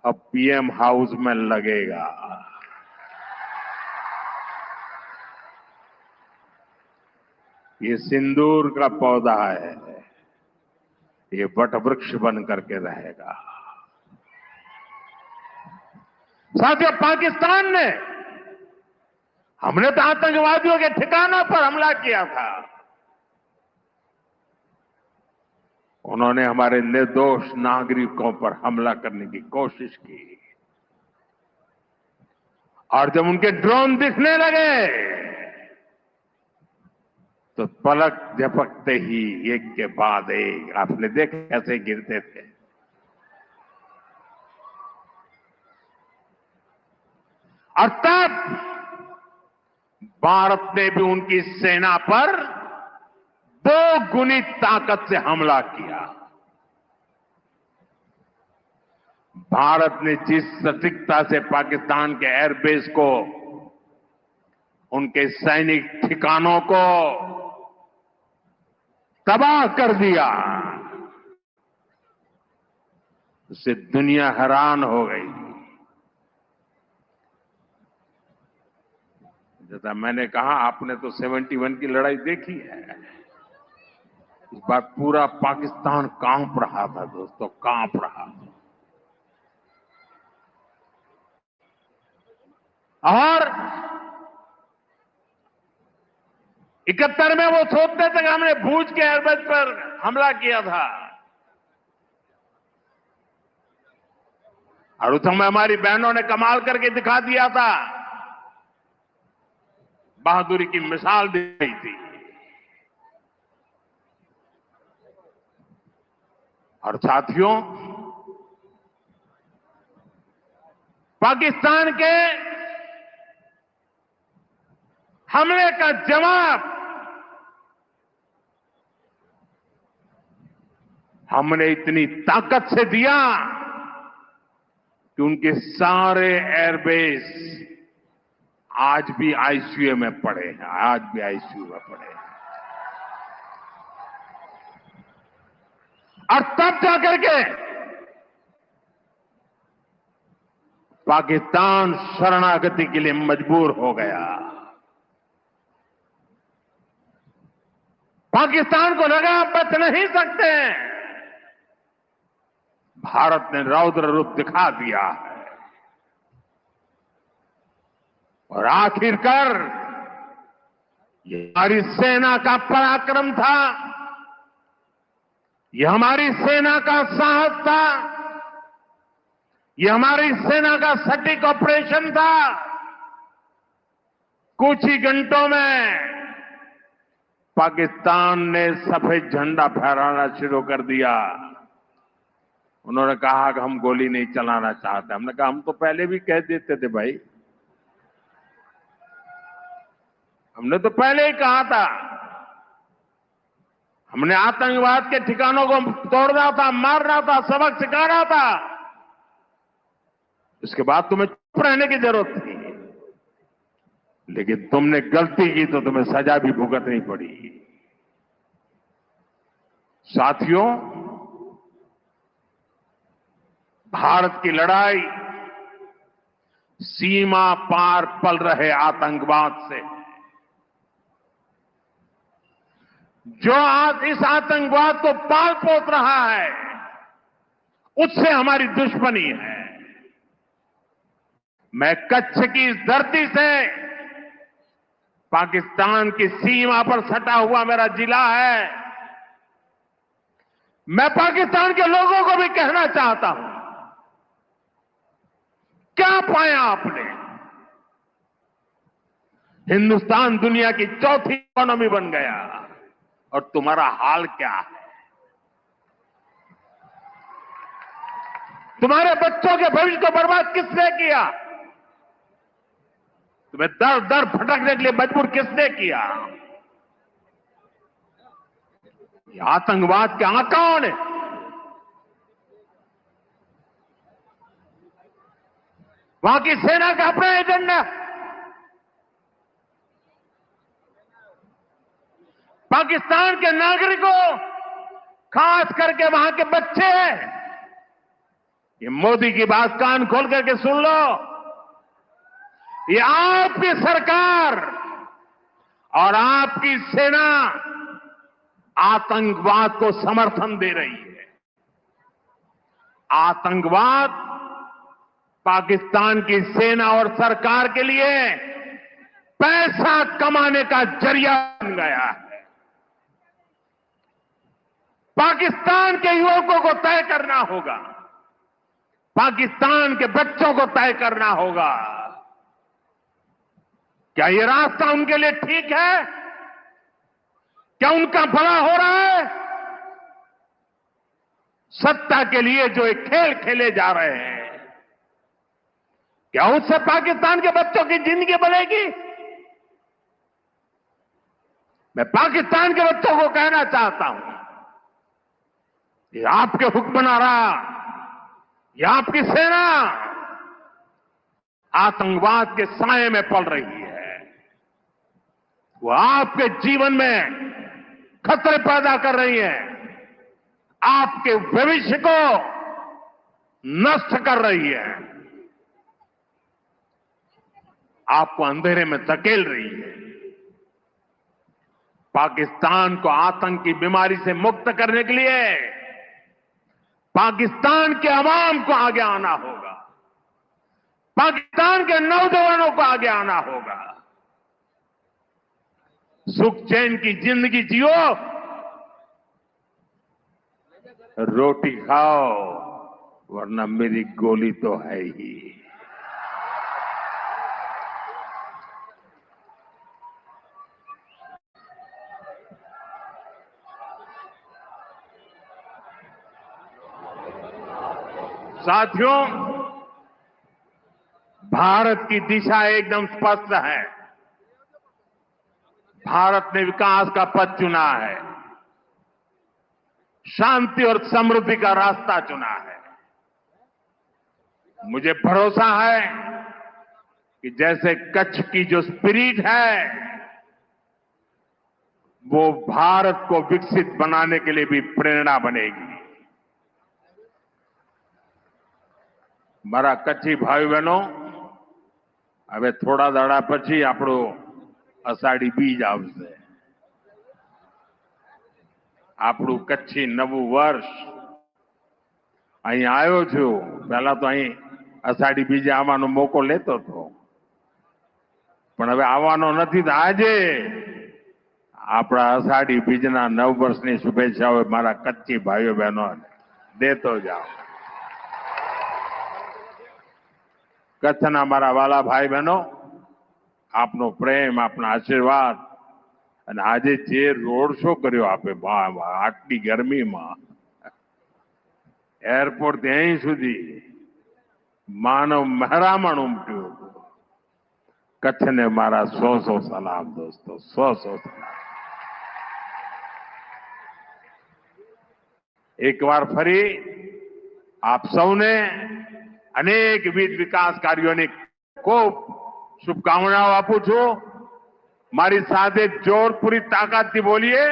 अब पीएम हाउस में लगेगा। ये सिंदूर का पौधा है, ये वट वृक्ष बन करके रहेगा। साथियों, पाकिस्तान ने, हमने तो आतंकवादियों के ठिकानों पर हमला किया था, उन्होंने हमारे निर्दोष नागरिकों पर हमला करने की कोशिश की। और जब उनके ड्रोन दिखने लगे तो पलक झपकते ही एक के बाद एक, आपने देखा कैसे गिरते थे। और तब भारत ने भी उनकी सेना पर 2 गुनी ताकत से हमला किया। भारत ने जिस सटीकता से पाकिस्तान के एयरबेस को, उनके सैनिक ठिकानों को तबाह कर दिया, उससे दुनिया हैरान हो गई। जैसा मैंने कहा, आपने तो 71 की लड़ाई देखी है। इस बार पूरा पाकिस्तान कांप रहा था दोस्तों, कांप रहा था। और 71 में वो सोचते थे कि हमने भूज के एयरबेस पर हमला किया था, और उस समय हमारी बहनों ने कमाल करके दिखा दिया था, बहादुरी की मिसाल दी गई थी। और साथियों, पाकिस्तान के हमले का जवाब हमने इतनी ताकत से दिया कि उनके सारे एयरबेस आज भी आईसीयू में पड़े हैं, आज भी आईसीयू में पड़े हैं। और तब जाकर के पाकिस्तान शरणागति के लिए मजबूर हो गया। पाकिस्तान को लगा बच नहीं सकते, भारत ने रौद्र रूप दिखा दिया है। और आखिरकार ये हमारी सेना का पराक्रम था, ये हमारी सेना का साहस था, ये हमारी सेना का सटीक ऑपरेशन था। कुछ ही घंटों में पाकिस्तान ने सफेद झंडा फहराना शुरू कर दिया। उन्होंने कहा कि हम गोली नहीं चलाना चाहते। हमने कहा हम तो पहले भी कह देते थे भाई, हमने तो पहले ही कहा था, हमने आतंकवाद के ठिकानों को तोड़ना था, मारना था, सबक सिखाना था। इसके बाद तुम्हें चुप रहने की जरूरत थी, लेकिन तुमने गलती की तो तुम्हें सजा भी भुगतनी पड़ी। साथियों, भारत की लड़ाई सीमा पार पल रहे आतंकवाद से, जो आज इस आतंकवाद को पाल पोस रहा है, उससे हमारी दुश्मनी है। मैं कच्छ की इस धरती से, पाकिस्तान की सीमा पर सटा हुआ मेरा जिला है, मैं पाकिस्तान के लोगों को भी कहना चाहता हूं, क्या पाया आपने? हिंदुस्तान दुनिया की चौथी इकोनॉमी बन गया, और तुम्हारा हाल क्या है? तुम्हारे बच्चों के भविष्य को बर्बाद किसने किया? तुम्हें दर दर भटकने के लिए मजबूर किसने किया? ये आतंकवाद के आकाओं ने। वहां की सेना का अपना एजेंडा, पाकिस्तान के नागरिकों खास करके वहां के बच्चे, ये मोदी की बात कान खोल करके सुन लो। ये आपकी सरकार और आपकी सेना आतंकवाद को समर्थन दे रही है। आतंकवाद पाकिस्तान की सेना और सरकार के लिए पैसा कमाने का जरिया बन गया है। पाकिस्तान के युवकों को तय करना होगा, पाकिस्तान के बच्चों को तय करना होगा, क्या ये रास्ता उनके लिए ठीक है? क्या उनका भला हो रहा है? सत्ता के लिए जो एक खेल खेले जा रहे हैं, क्या उससे पाकिस्तान के बच्चों की जिंदगी बनेगी? मैं पाकिस्तान के बच्चों को कहना चाहता हूं, ये आपके हुक्मनारा, ये आपकी सेना आतंकवाद के साए में पल रही है। वो आपके जीवन में खतरे पैदा कर रही है, आपके भविष्य को नष्ट कर रही है, आपको अंधेरे में धकेल रही है। पाकिस्तान को आतंक की बीमारी से मुक्त करने के लिए पाकिस्तान के अवाम को आगे आना होगा, पाकिस्तान के नौजवानों को आगे आना होगा। सुख चैन की जिंदगी जियो, रोटी खाओ, वरना मेरी गोली तो है ही। साथियों, भारत की दिशा एकदम स्पष्ट है। भारत ने विकास का पथ चुना है, शांति और समृद्धि का रास्ता चुना है। मुझे भरोसा है कि जैसे कच्छ की जो स्पिरिट है, वो भारत को विकसित बनाने के लिए भी प्रेरणा बनेगी। મારા કચ્છી ભાઈ બહેનો, હવે થોડા દાડા પછી આપણો અષાઢી બીજ આવશે, આપણું કચ્છી નવું વર્ષ। અહીં આવ્યો છું, પહેલા તો અહીં અષાઢી બીજે આવવાનો મોકો લેતો હતો, પણ હવે આવવાનો નથી। તો આજે આપણા અષાઢી બીજના નવ વર્ષની શુભેચ્છાઓ મારા કચ્છી ભાઈઓ બહેનો દેતો જાઓ। કચ્છના મારા વાલા ભાઈ બહેનો, આપનો પ્રેમ, આપના આશીર્વાદ અને આજે જે રોડ શો કર્યો આપે, આટલી ગરમીમાં એરપોર્ટ અહીં સુધી માનવ મહેરામણ ઉમટ્યું હતું। કચ્છને મારા 100 સલામ દોસ્તો, 100 સલામ। એક વાર ફરી આપ સૌને અનેકવિધ વિકાસ કાર્યોની ખૂબ શુભકામનાઓ આપું છું। મારી સાથે જોર પૂરી તાકાતથી બોલીએ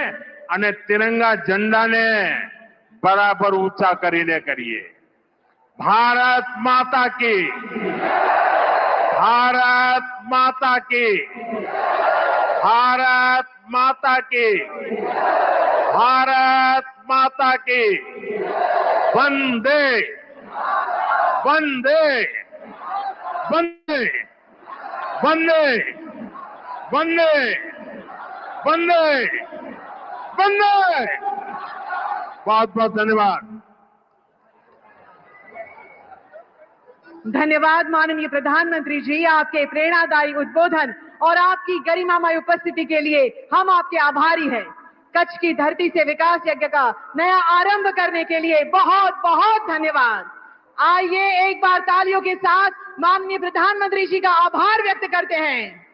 અને તિરંગા ઝંડાને બરાબર ઊંચા કરીને કરીએ। ભારત માતા की, भारत माता की, भारत माता की, भारत माता की। वंदे वंदे वंदे वंदे वंदे वंदे वंदे। बहुत बहुत धन्यवाद। धन्यवाद माननीय प्रधानमंत्री जी, आपके प्रेरणादायी उद्बोधन और आपकी गरिमामय उपस्थिति के लिए हम आपके आभारी हैं। कच्छ की धरती से विकास यज्ञ का नया आरंभ करने के लिए बहुत बहुत धन्यवाद। आइए एक बार तालियों के साथ माननीय प्रधानमंत्री जी का आभार व्यक्त करते हैं।